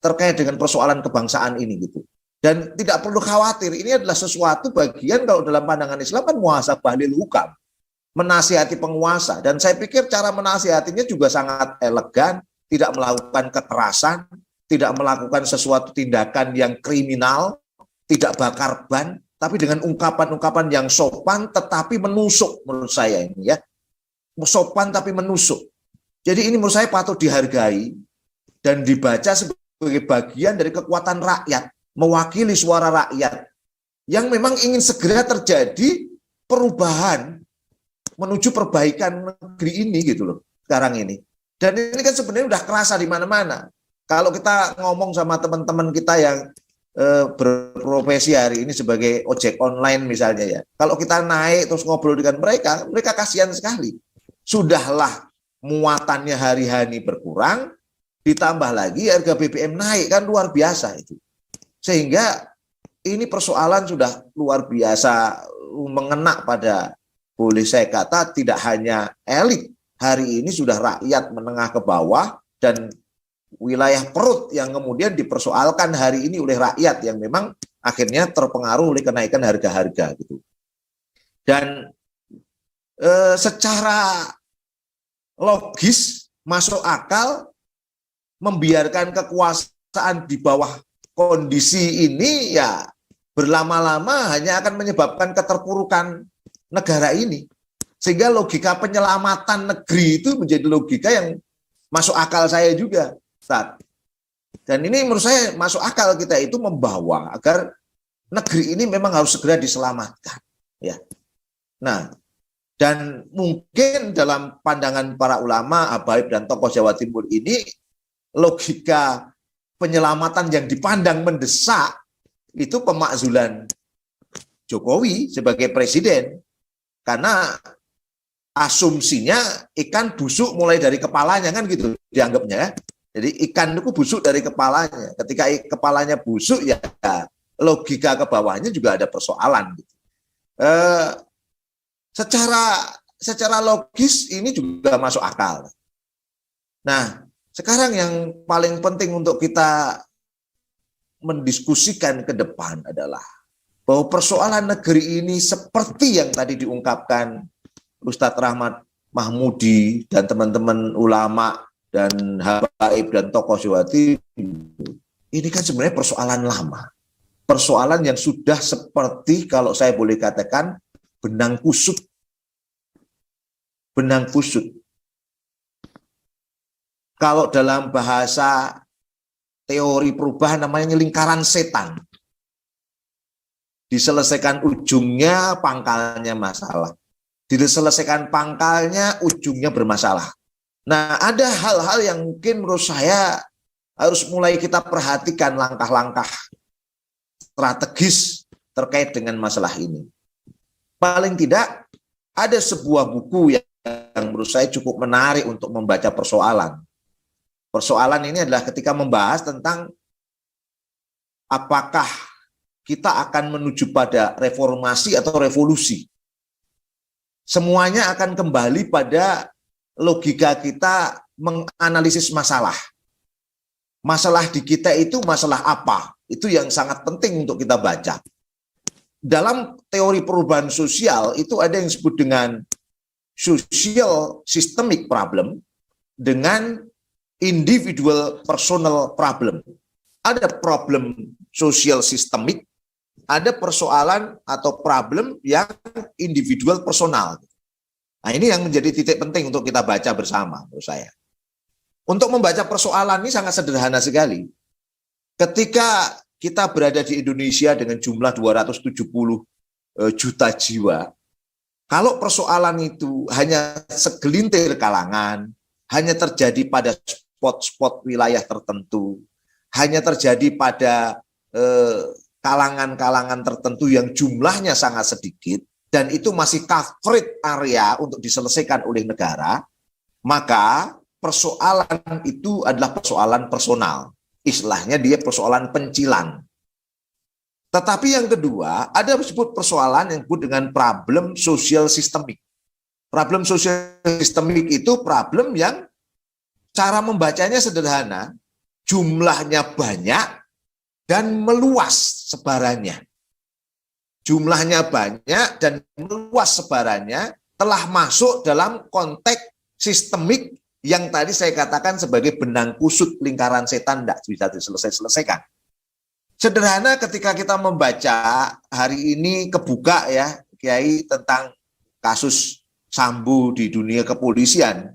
terkait dengan persoalan kebangsaan ini gitu. Dan tidak perlu khawatir, ini adalah sesuatu bagian kalau dalam pandangan Islam kan muhasabah lil hukam, menasihati penguasa. Dan saya pikir cara menasihatinya juga sangat elegan, tidak melakukan kekerasan, tidak melakukan sesuatu tindakan yang kriminal, tidak bakar ban, tapi dengan ungkapan-ungkapan yang sopan tetapi menusuk menurut saya ini ya. Sopan tapi menusuk. Jadi ini menurut saya patut dihargai dan dibaca sebagai bagian dari kekuatan rakyat, mewakili suara rakyat yang memang ingin segera terjadi perubahan menuju perbaikan negeri ini gitu loh sekarang ini. Dan ini kan sebenarnya udah kerasa di mana-mana. Kalau kita ngomong sama teman-teman kita yang berprofesi hari ini sebagai ojek online misalnya ya, kalau kita naik terus ngobrol dengan mereka, mereka kasihan sekali. Sudahlah muatannya hari-hari berkurang, ditambah lagi harga BBM naik, kan luar biasa itu. Sehingga ini persoalan sudah luar biasa mengena pada, boleh saya kata, tidak hanya elit. Hari ini sudah rakyat menengah ke bawah dan wilayah perut yang kemudian dipersoalkan hari ini oleh rakyat yang memang akhirnya terpengaruh oleh kenaikan harga-harga gitu. Dan secara logis masuk akal membiarkan kekuasaan di bawah kondisi ini ya berlama-lama hanya akan menyebabkan keterpurukan negara ini. Sehingga logika penyelamatan negeri itu menjadi logika yang masuk akal saya juga, Ustaz. Dan ini menurut saya masuk akal kita itu membawa agar negeri ini memang harus segera diselamatkan, ya. Nah, dan mungkin dalam pandangan para ulama, habaib dan tokoh Jawa Timur ini, logika penyelamatan yang dipandang mendesak itu pemakzulan Jokowi sebagai presiden. Karena asumsinya ikan busuk mulai dari kepalanya kan gitu dianggapnya ya. Jadi ikan itu busuk dari kepalanya. Ketika kepalanya busuk ya logika ke bawahnya juga ada persoalan. Gitu. Secara logis ini juga masuk akal. Nah, sekarang yang paling penting untuk kita mendiskusikan ke depan adalah bahwa persoalan negeri ini seperti yang tadi diungkapkan Ustadz Rahmat Mahmudi dan teman-teman ulama dan habaib dan tokoh Jawa Timur, ini kan sebenarnya persoalan lama. Persoalan yang sudah seperti kalau saya boleh katakan benang kusut. Benang kusut. Kalau dalam bahasa teori perubahan namanya lingkaran setan. Diselesaikan ujungnya, pangkalnya masalah. Diselesaikan pangkalnya, ujungnya bermasalah. Nah, ada hal-hal yang mungkin menurut saya harus mulai kita perhatikan langkah-langkah strategis terkait dengan masalah ini. Paling tidak, ada sebuah buku yang menurut saya cukup menarik untuk membaca persoalan. Persoalan ini adalah ketika membahas tentang apakah kita akan menuju pada reformasi atau revolusi. Semuanya akan kembali pada logika kita menganalisis masalah. Masalah di kita itu masalah apa? Itu yang sangat penting untuk kita baca. Dalam teori perubahan sosial itu ada yang disebut dengan social systemic problem dengan individual personal problem. Ada problem social systemic, ada persoalan atau problem yang individual personal. Nah, ini yang menjadi titik penting untuk kita baca bersama menurut saya. Untuk membaca persoalan ini sangat sederhana sekali. Ketika kita berada di Indonesia dengan jumlah 270 juta jiwa, kalau persoalan itu hanya segelintir kalangan, hanya terjadi pada spot-spot wilayah tertentu, hanya terjadi pada kalangan-kalangan tertentu yang jumlahnya sangat sedikit, dan itu masih covered area untuk diselesaikan oleh negara, maka persoalan itu adalah persoalan personal. Istilahnya dia persoalan pencilan. Tetapi yang kedua, ada disebut persoalan yang disebut dengan problem social systemic. Problem social systemic itu problem yang cara membacanya sederhana, jumlahnya banyak dan meluas sebarannya. Jumlahnya banyak dan meluas sebarannya telah masuk dalam konteks sistemik yang tadi saya katakan sebagai benang kusut lingkaran setan tidak bisa diselesaikan. Sederhana ketika kita membaca hari ini kebuka ya Kiai tentang kasus Sambo di dunia kepolisian.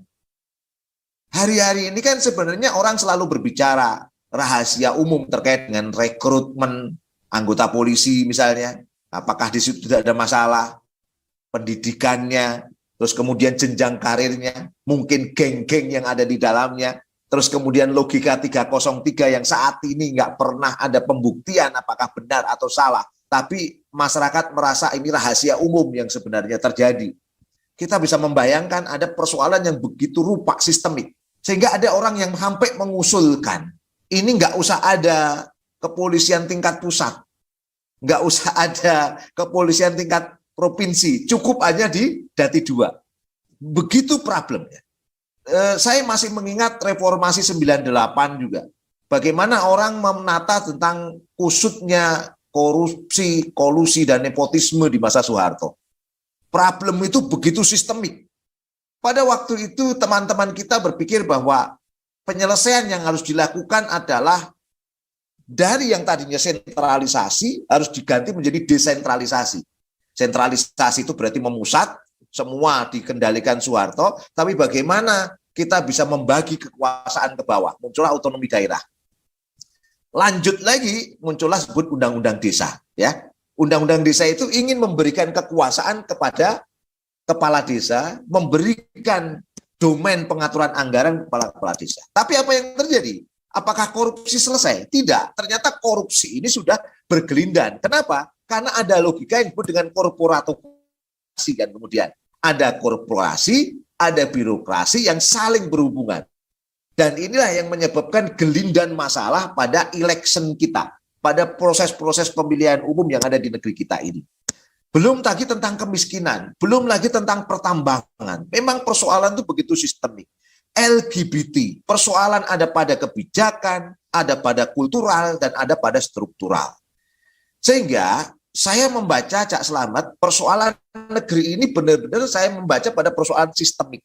Hari-hari ini kan sebenarnya orang selalu berbicara rahasia umum terkait dengan rekrutmen anggota polisi misalnya. Apakah di situ tidak ada masalah, pendidikannya, terus kemudian jenjang karirnya, mungkin geng-geng yang ada di dalamnya, terus kemudian logika 303 yang saat ini nggak pernah ada pembuktian apakah benar atau salah, tapi masyarakat merasa ini rahasia umum yang sebenarnya terjadi. Kita bisa membayangkan ada persoalan yang begitu rupa sistemik, sehingga ada orang yang sampai mengusulkan, ini nggak usah ada kepolisian tingkat pusat, nggak usah ada kepolisian tingkat provinsi, cukup hanya di Dati 2. Begitu problemnya. Saya masih mengingat reformasi 98 juga. Bagaimana orang menata tentang kusutnya korupsi, kolusi, dan nepotisme di masa Soeharto. Problem itu begitu sistemik. Pada waktu itu teman-teman kita berpikir bahwa penyelesaian yang harus dilakukan adalah dari yang tadinya sentralisasi harus diganti menjadi desentralisasi. Sentralisasi itu berarti memusat, semua dikendalikan Soeharto, tapi bagaimana kita bisa membagi kekuasaan ke bawah, muncullah otonomi daerah. Lanjut lagi, muncullah sebut undang-undang desa. Ya, undang-undang desa itu ingin memberikan kekuasaan kepada kepala desa, memberikan domain pengaturan anggaran kepada kepala desa. Tapi apa yang terjadi? Apakah korupsi selesai? Tidak. Ternyata korupsi ini sudah bergelindan. Kenapa? Karena ada logika yang disebut dengan korporatokrasi kan kemudian. ada korporasi, ada birokrasi yang saling berhubungan. Dan inilah yang menyebabkan gelindan masalah pada election kita, pada proses-proses pemilihan umum yang ada di negeri kita ini. Belum lagi tentang kemiskinan, belum lagi tentang pertambangan. Memang persoalan itu begitu sistemik. LGBT, persoalan ada pada kebijakan, ada pada kultural, dan ada pada struktural. Sehingga saya membaca, Cak Slamet, persoalan negeri ini benar-benar saya membaca pada persoalan sistemik,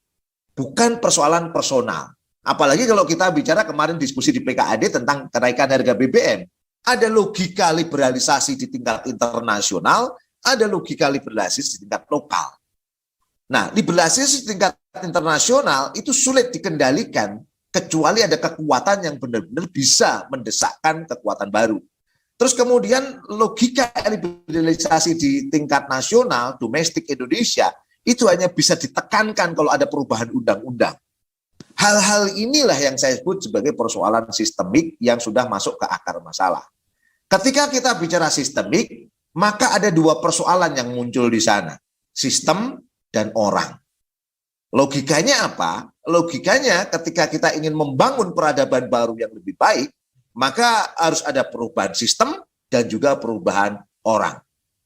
bukan persoalan personal. Apalagi kalau kita bicara kemarin diskusi di PKAD tentang kenaikan harga BBM. Ada logika liberalisasi di tingkat internasional, ada logika liberalisasi di tingkat lokal. Nah, liberalisasi di tingkat internasional itu sulit dikendalikan kecuali ada kekuatan yang benar-benar bisa mendesakkan kekuatan baru. Terus kemudian logika liberalisasi di tingkat nasional, domestik Indonesia, itu hanya bisa ditekankan kalau ada perubahan undang-undang. Hal-hal inilah yang saya sebut sebagai persoalan sistemik yang sudah masuk ke akar masalah. Ketika kita bicara sistemik, maka ada dua persoalan yang muncul di sana, sistem dan orang. Logikanya apa? Logikanya ketika kita ingin membangun peradaban baru yang lebih baik, maka harus ada perubahan sistem dan juga perubahan orang.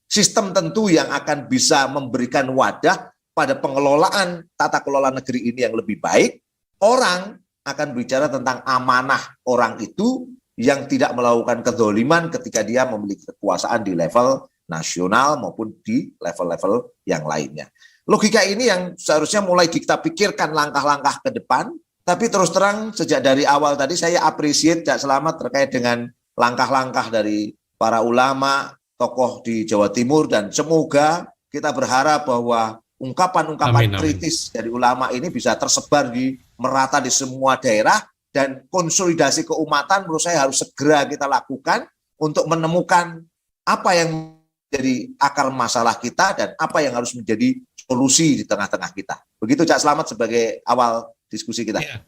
Sistem tentu yang akan bisa memberikan wadah pada pengelolaan tata kelola negeri ini yang lebih baik. Orang akan bicara tentang amanah orang itu yang tidak melakukan kezoliman ketika dia memiliki kekuasaan di level nasional maupun di level-level yang lainnya. Logika ini yang seharusnya mulai kita pikirkan langkah-langkah ke depan, tapi terus terang sejak dari awal tadi saya appreciate Cak Slamet terkait dengan langkah-langkah dari para ulama, tokoh di Jawa Timur, dan semoga kita berharap bahwa ungkapan-ungkapan kritis dari ulama ini bisa tersebar di merata di semua daerah, dan konsolidasi keumatan menurut saya harus segera kita lakukan untuk menemukan apa yang menjadi akar masalah kita dan apa yang harus menjadi solusi di tengah-tengah kita. Begitu Cak Slamet sebagai awal diskusi kita. Ya.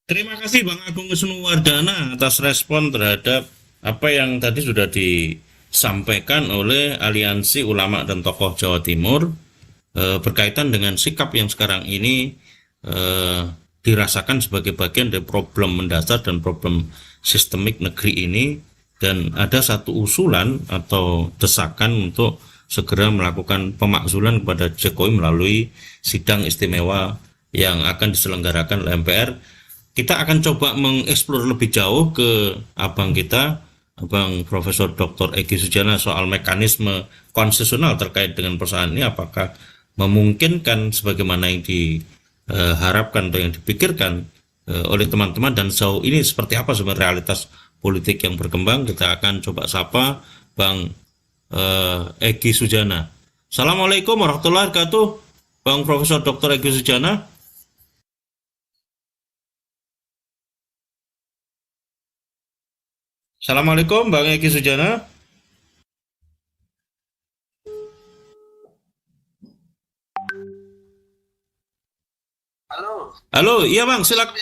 Terima kasih Bang Agung Wisnuwardana atas respon terhadap apa yang tadi sudah disampaikan oleh Aliansi Ulama dan Tokoh Jawa Timur berkaitan dengan sikap yang sekarang ini dirasakan sebagai bagian dari problem mendasar dan problem sistemik negeri ini, dan ada satu usulan atau desakan untuk segera melakukan pemakzulan kepada Jokowi melalui sidang istimewa yang akan diselenggarakan oleh MPR. Kita akan coba mengeksplor lebih jauh ke abang kita, Abang Profesor Dr. Egy Sujana, soal mekanisme konstitusional terkait dengan persoalan ini, apakah memungkinkan sebagaimana yang diharapkan atau yang dipikirkan oleh teman-teman, dan sejauh ini seperti apa sebenarnya realitas politik yang berkembang. Kita akan coba sapa Bang Egy Sujana. Assalamualaikum warahmatullahi wabarakatuh, Bang Profesor Dr. Egy Sujana. Assalamualaikum Bang Egy Sujana. Halo, iya Bang, silakan.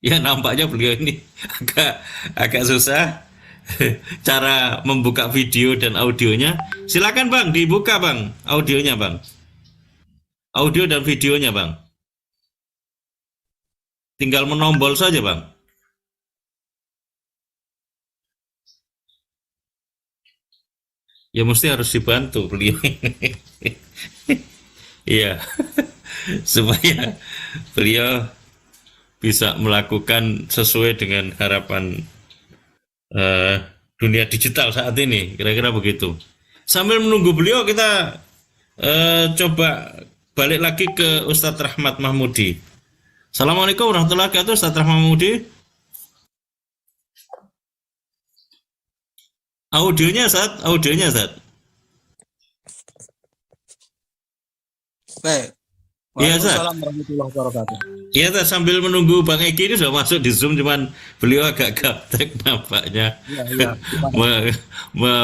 Ya, nampaknya beliau ini agak susah cara membuka video dan audionya. Silakan Bang, dibuka Bang audionya Bang. Audio dan videonya Bang. Tinggal menombol saja Bang. Ya mesti harus dibantu beliau. Iya. Supaya beliau bisa melakukan sesuai dengan harapan dunia digital saat ini, kira-kira begitu. Sambil menunggu beliau, kita coba balik lagi ke Ustadz Rahmat Mahmudi. Assalamualaikum warahmatullahi wabarakatuh, Ustadz Rahmat Mahmudi. Audionya Ustadz, Baik. Iya, Ustadz. Waalaikumsalam warahmatullahi wabarakatuh. Iya, sambil menunggu Bang Egy ini sudah masuk di Zoom, cuman beliau agak gaptek nampaknya. Iya.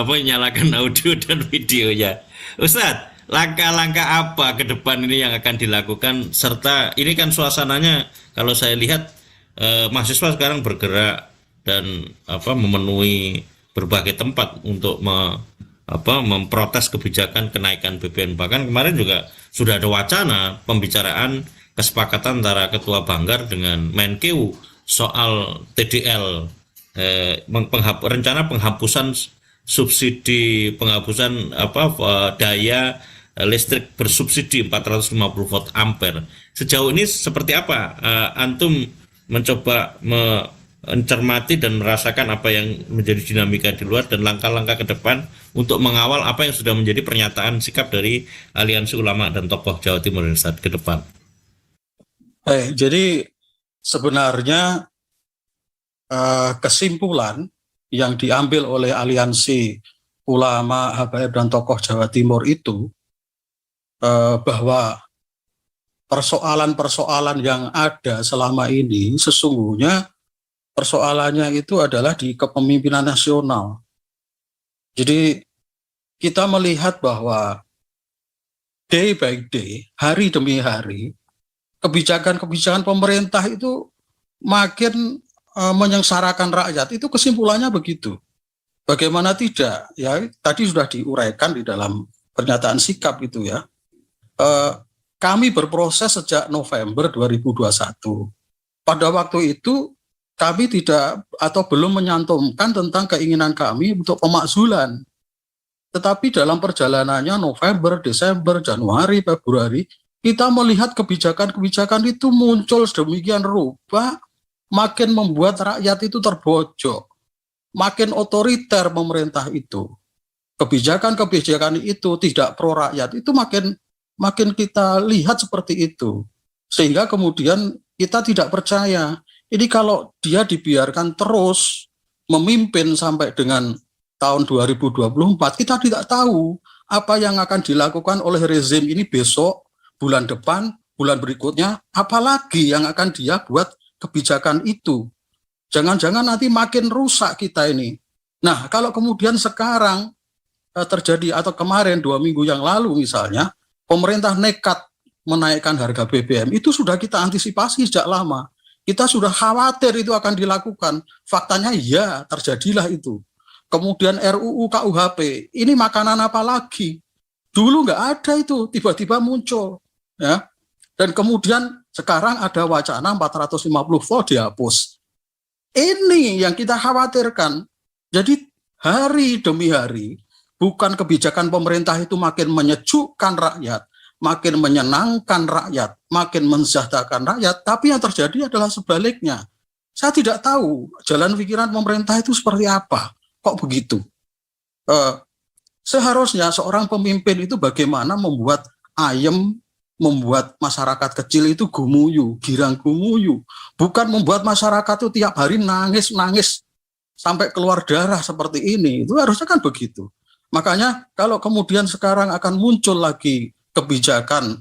Menyalakan audio dan videonya. Ustadz, langkah-langkah apa ke depan ini yang akan dilakukan, serta ini kan suasananya kalau saya lihat mahasiswa sekarang bergerak dan memenuhi berbagai tempat untuk memprotes kebijakan kenaikan BBM. Bahkan kemarin juga sudah ada wacana pembicaraan kesepakatan antara Ketua Banggar dengan Menkeu soal TDL, rencana penghapusan subsidi, penghapusan daya listrik bersubsidi 450 volt ampere. Sejauh ini seperti apa antum mencoba mencermati dan merasakan apa yang menjadi dinamika di luar dan langkah-langkah ke depan untuk mengawal apa yang sudah menjadi pernyataan sikap dari Aliansi Ulama dan tokoh Jawa Timur saat ke depan? Jadi sebenarnya kesimpulan yang diambil oleh Aliansi Ulama, Habaib dan tokoh Jawa Timur itu bahwa persoalan-persoalan yang ada selama ini sesungguhnya persoalannya itu adalah di kepemimpinan nasional. Jadi kita melihat bahwa day by day, hari demi hari, kebijakan-kebijakan pemerintah itu makin menyengsarakan rakyat. Itu kesimpulannya begitu. Bagaimana tidak? Ya, tadi sudah diuraikan di dalam pernyataan sikap itu ya. Kami berproses sejak November 2021. Pada waktu itu kami tidak atau belum menyantumkan tentang keinginan kami untuk pemakzulan. Tetapi dalam perjalanannya November, Desember, Januari, Februari, kita melihat kebijakan-kebijakan itu muncul sedemikian rupa, makin membuat rakyat itu terbojok, makin otoriter pemerintah itu. Kebijakan-kebijakan itu tidak pro rakyat, itu makin kita lihat seperti itu. Sehingga kemudian kita tidak percaya. Ini kalau dia dibiarkan terus memimpin sampai dengan tahun 2024, kita tidak tahu apa yang akan dilakukan oleh rezim ini besok, bulan depan, bulan berikutnya, apalagi yang akan dia buat kebijakan itu. Jangan-jangan nanti makin rusak kita ini. Nah, kalau kemudian sekarang terjadi atau kemarin 2 minggu yang lalu misalnya, pemerintah nekat menaikkan harga BBM, itu sudah kita antisipasi sejak lama. Kita sudah khawatir itu akan dilakukan. Faktanya ya, terjadilah itu. Kemudian RUU KUHP, ini makanan apa lagi? Dulu nggak ada itu, tiba-tiba muncul. Ya. Dan kemudian sekarang ada wacana 450 volt dihapus. Ini yang kita khawatirkan. Jadi hari demi hari, bukan kebijakan pemerintah itu makin menyejukkan rakyat, makin menyenangkan rakyat, makin mensejahterakan rakyat, tapi yang terjadi adalah sebaliknya. Saya tidak tahu jalan pikiran pemerintah itu seperti apa. Kok begitu? Seharusnya seorang pemimpin itu bagaimana membuat ayem, membuat masyarakat kecil itu gumuyu, girang gumuyu. Bukan membuat masyarakat itu tiap hari nangis sampai keluar darah seperti ini. Itu harusnya kan begitu. Makanya kalau kemudian sekarang akan muncul lagi kebijakan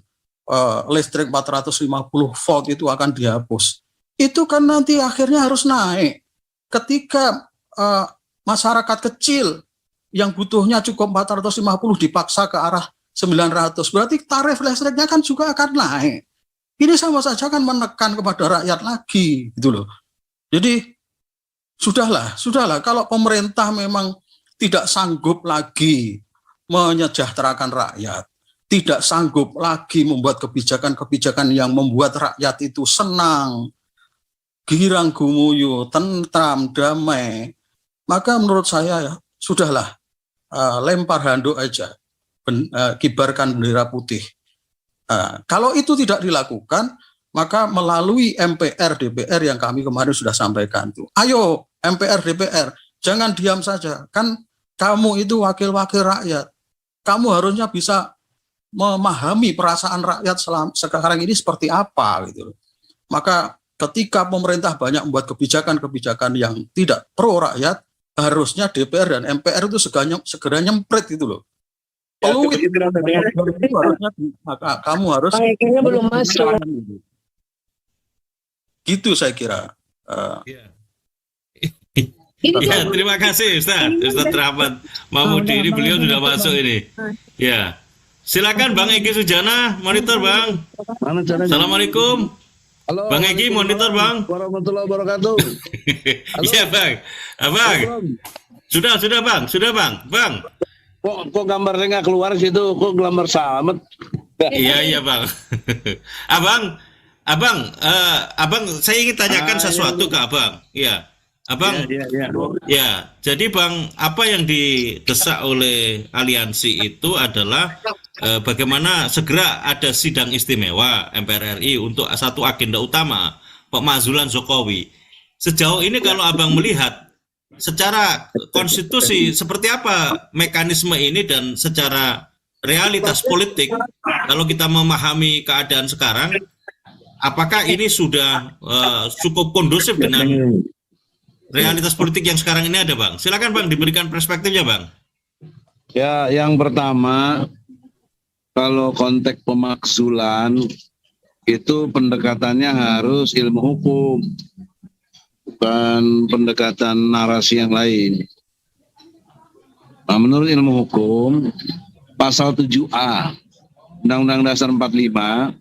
listrik 450 volt itu akan dihapus, itu kan nanti akhirnya harus naik. Ketika masyarakat kecil yang butuhnya cukup 450 dipaksa ke arah 900, berarti tarif listriknya kan juga akan naik. Ini sama saja kan menekan kepada rakyat lagi, gitu loh. Jadi sudahlah, kalau pemerintah memang tidak sanggup lagi menyejahterakan rakyat, tidak sanggup lagi membuat kebijakan-kebijakan yang membuat rakyat itu senang, girang gumuyu, tentram, damai, maka menurut saya ya, sudahlah, lempar handuk aja, kibarkan bendera putih. Kalau itu tidak dilakukan, maka melalui MPR, DPR yang kami kemarin sudah sampaikan tuh, ayo MPR, DPR, jangan diam saja, kan kamu itu wakil-wakil rakyat, kamu harusnya bisa memahami perasaan rakyat sekarang ini seperti apa gitu. Maka ketika pemerintah banyak membuat kebijakan-kebijakan yang tidak pro rakyat, harusnya DPR dan MPR itu segera nyempret gitu loh. Peluit itu harusnya kamu harus kayaknya belum masuk. Gitu saya kira. Ya, terima kasih Ustaz Rahmat Mahmudi, ini beliau sudah masuk ini. Ya, Silakan Bang Egy Sujana, monitor Bang. Mana caranya? Assalamualaikum. Halo, Bang Egy, monitor Bang. warahmatullahi wabarakatuh. Halo. Iya Bang. Abang. Sudah Bang. Bang. Kok gambarnya nggak keluar situ? Kok gambar selamat? Iya Bang. Abang, saya ingin tanyakan sesuatu ke Abang. Iya. Abang, Iya. ya, jadi Bang, apa yang didesak oleh aliansi itu adalah bagaimana segera ada sidang istimewa MPR RI untuk satu agenda utama, pemakzulan Jokowi. Sejauh ini kalau Abang melihat secara konstitusi seperti apa mekanisme ini dan secara realitas politik, kalau kita memahami keadaan sekarang, apakah ini sudah cukup kondusif dengan realitas politik yang sekarang ini ada, Bang? Silakan Bang, diberikan perspektifnya, Bang. Ya, yang pertama, kalau konteks pemakzulan itu pendekatannya harus ilmu hukum, bukan pendekatan narasi yang lain. Nah, menurut ilmu hukum, pasal 7A Undang-Undang Dasar 45,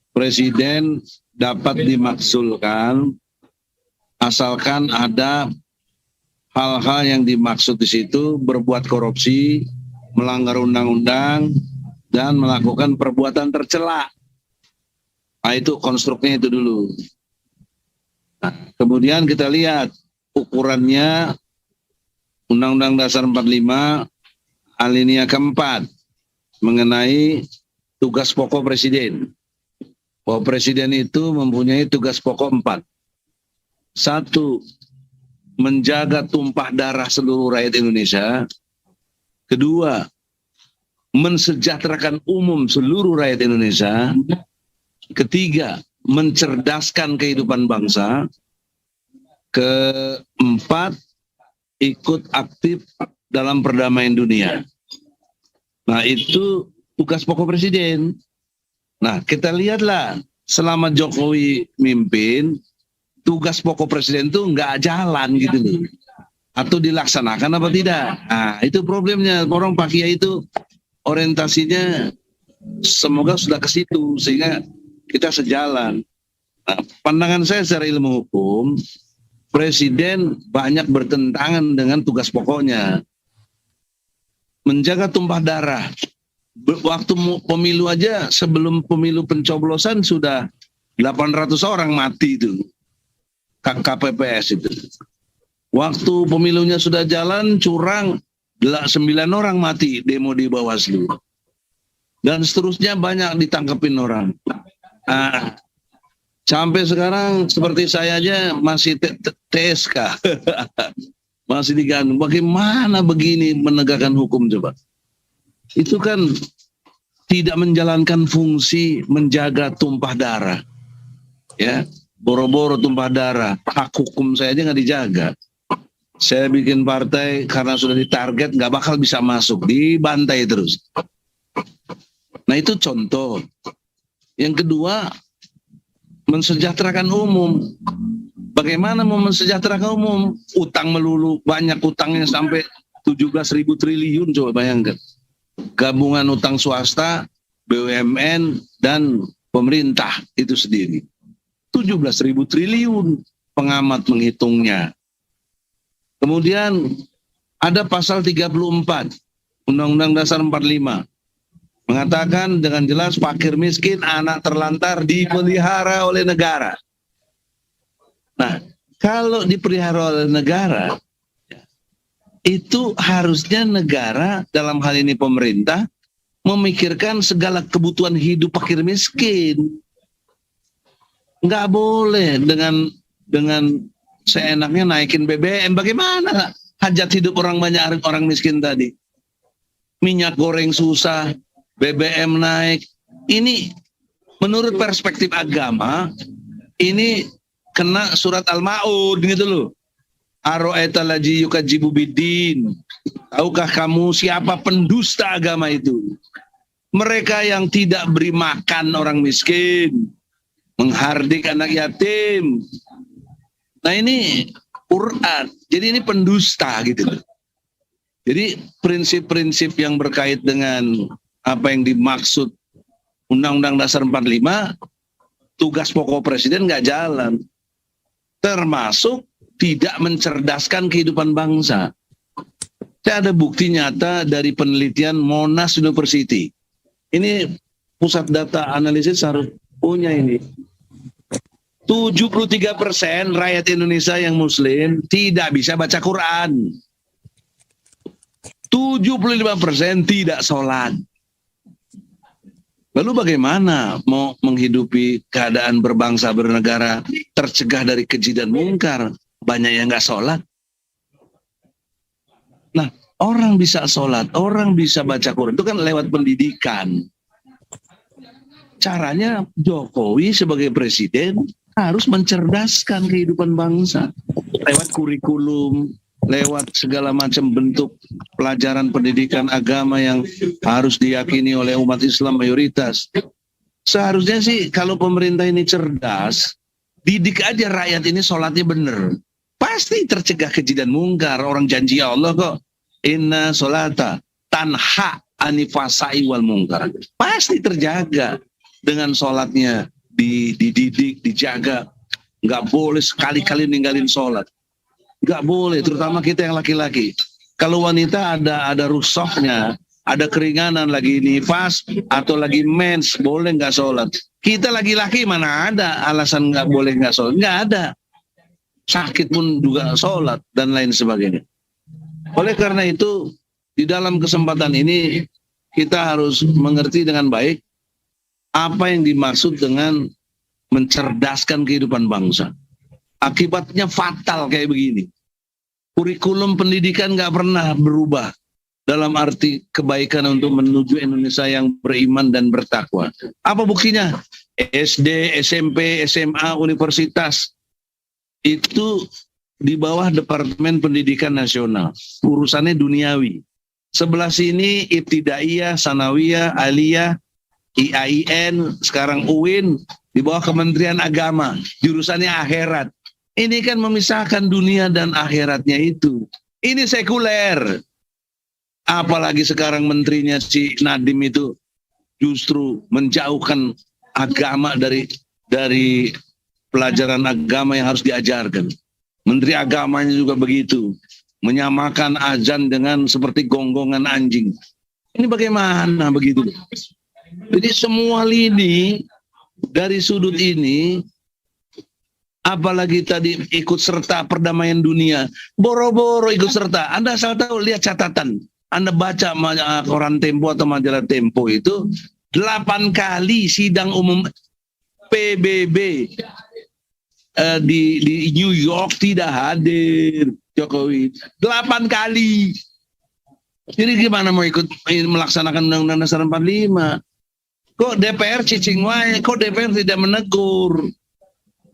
Presiden dapat dimakzulkan asalkan ada hal-hal yang dimaksud di situ berbuat korupsi, melanggar undang-undang, dan melakukan perbuatan tercela. Nah, itu konstruknya itu dulu. Nah, kemudian kita lihat ukurannya Undang-Undang Dasar 45 alinea keempat mengenai tugas pokok Presiden. Bahwa Presiden itu mempunyai tugas pokok 4. 1, menjaga tumpah darah seluruh rakyat Indonesia. 2, mensejahterakan umum seluruh rakyat Indonesia. 3, mencerdaskan kehidupan bangsa. 4, ikut aktif dalam perdamaian dunia. Nah, itu tugas pokok Presiden. Nah, kita lihatlah selama Jokowi mimpin, tugas pokok Presiden itu nggak jalan gitu loh. Atau dilaksanakan apa tidak. Nah, itu problemnya. Orang Pak Kiai itu orientasinya semoga sudah ke situ sehingga kita sejalan. Nah, pandangan saya secara ilmu hukum, Presiden banyak bertentangan dengan tugas pokoknya. Menjaga tumpah darah. Waktu pemilu aja, sebelum pemilu pencoblosan sudah 800 orang mati itu. KPPS itu. Waktu pemilunya sudah jalan, curang, 9 orang mati demo di Bawaslu. Dan seterusnya banyak ditangkepin orang. Nah, sampai sekarang seperti saya aja masih TSK. Masih digantung. Bagaimana begini menegakkan hukum coba? Itu kan tidak menjalankan fungsi menjaga tumpah darah. Ya. Boro-boro tumpah darah, hak hukum saya aja nggak dijaga. Saya bikin partai karena sudah ditarget nggak bakal bisa masuk, dibantai terus. Nah, itu contoh. Yang kedua, mensejahterakan umum. Bagaimana mau mensejahterakan umum? Utang melulu, banyak utangnya sampai 17.000 triliun, coba bayangkan. Gabungan utang swasta, BUMN, dan pemerintah itu sendiri. 17.000 triliun pengamat menghitungnya. Kemudian ada pasal 34 Undang-Undang Dasar 45 mengatakan dengan jelas fakir miskin anak terlantar dipelihara oleh negara. Nah, kalau dipelihara oleh negara itu harusnya negara dalam hal ini pemerintah memikirkan segala kebutuhan hidup fakir miskin. Nggak boleh dengan seenaknya naikin BBM. Bagaimana hajat hidup orang banyak orang miskin tadi? Minyak goreng susah, BBM naik. Ini menurut perspektif agama, ini kena surat Al-Ma'ud gitu loh. Aro'aita lazi yukadzibu biddin. Tahukah kamu siapa pendusta agama itu? Mereka yang tidak beri makan orang miskin, menghardik anak yatim. Nah, ini Quran. Jadi ini pendusta gitu. Jadi prinsip-prinsip yang berkait dengan apa yang dimaksud Undang-Undang Dasar 45, tugas pokok presiden nggak jalan. Termasuk tidak mencerdaskan kehidupan bangsa. Saya ada bukti nyata dari penelitian Monash University. Ini pusat data analisis harus punya ini. 73% rakyat Indonesia yang muslim tidak bisa baca Quran. 75% tidak sholat. Lalu bagaimana mau menghidupi keadaan berbangsa bernegara tercegah dari keji dan mungkar? Banyak yang nggak sholat. Nah, orang bisa sholat, orang bisa baca Quran itu kan lewat pendidikan. Caranya Jokowi sebagai presiden harus mencerdaskan kehidupan bangsa lewat kurikulum, lewat segala macam bentuk pelajaran pendidikan agama yang harus diyakini oleh umat Islam mayoritas. Seharusnya sih kalau pemerintah ini cerdas, didik aja rakyat ini sholatnya bener. Pasti tercegah keji dan mungkar. Orang janji Allah kok, inna sholata tanha anifasai wal mungkar. Pasti terjaga dengan sholatnya, dididik, dijaga. Nggak boleh sekali-kali ninggalin sholat. Nggak boleh, terutama kita yang laki-laki. Kalau wanita ada rusoknya, ada keringanan, lagi nifas atau lagi mens, boleh nggak sholat. Kita laki-laki mana ada alasan nggak boleh nggak sholat? Nggak ada. Sakit pun juga sholat dan lain sebagainya. Oleh karena itu, di dalam kesempatan ini kita harus mengerti dengan baik apa yang dimaksud dengan mencerdaskan kehidupan bangsa. Akibatnya fatal kayak begini. Kurikulum pendidikan nggak pernah berubah dalam arti kebaikan untuk menuju Indonesia yang beriman dan bertakwa. Apa buktinya? SD, SMP, SMA, universitas itu di bawah Departemen Pendidikan Nasional. Urusannya duniawi. Sebelah sini Ibtidaiyah, Sanawiyah, Aliyah, IAIN, sekarang UIN di bawah Kementerian Agama. Jurusannya akhirat. Ini kan memisahkan dunia dan akhiratnya itu. Ini sekuler. Apalagi sekarang menterinya si Nadiem itu justru menjauhkan agama dari pelajaran agama yang harus diajarkan. Menteri agamanya juga begitu. Menyamakan azan dengan seperti gonggongan anjing. Ini bagaimana begitu? Jadi semua lini dari sudut ini, apalagi tadi ikut serta perdamaian dunia, boro-boro ikut serta. Anda asal tahu, lihat catatan. Anda baca koran Tempo atau majalah Tempo itu 8 kali sidang umum PBB di New York tidak hadir Jokowi. 8 kali. Jadi gimana mau ikut melaksanakan Undang-Undang Dasar 45? Kok DPR cicing wae, kok DPR tidak menegur?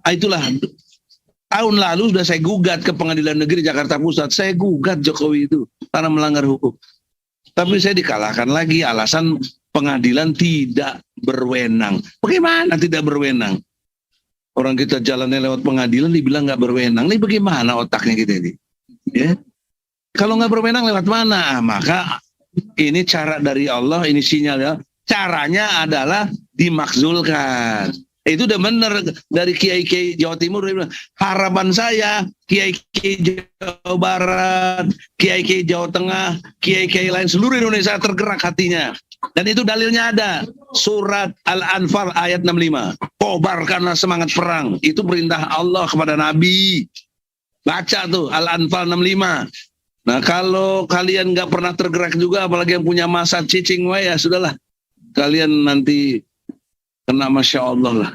Itulah, tahun lalu sudah saya gugat ke Pengadilan Negeri Jakarta Pusat. Saya gugat Jokowi itu karena melanggar hukum. Tapi saya dikalahkan lagi, alasan pengadilan tidak berwenang. Bagaimana tidak berwenang? Orang kita jalannya lewat pengadilan dibilang nggak berwenang. Ini bagaimana otaknya kita ini? Ya? Kalau nggak berwenang lewat mana? Maka ini cara dari Allah, ini sinyal ya. Caranya adalah dimakzulkan. Itu udah benar dari Kiai-Kiai Jawa Timur. Harapan saya Kiai-Kiai Jawa Barat, Kiai-Kiai Jawa Tengah, Kiai-Kiai lain seluruh Indonesia tergerak hatinya. Dan itu dalilnya ada. Surat Al-Anfal ayat 65. Kobarkanlah semangat perang. Itu perintah Allah kepada Nabi. Baca tuh Al-Anfal 65. Nah kalau kalian nggak pernah tergerak juga, apalagi yang punya masa cicing wae, ya sudahlah. Kalian nanti kena Masya Allah lah.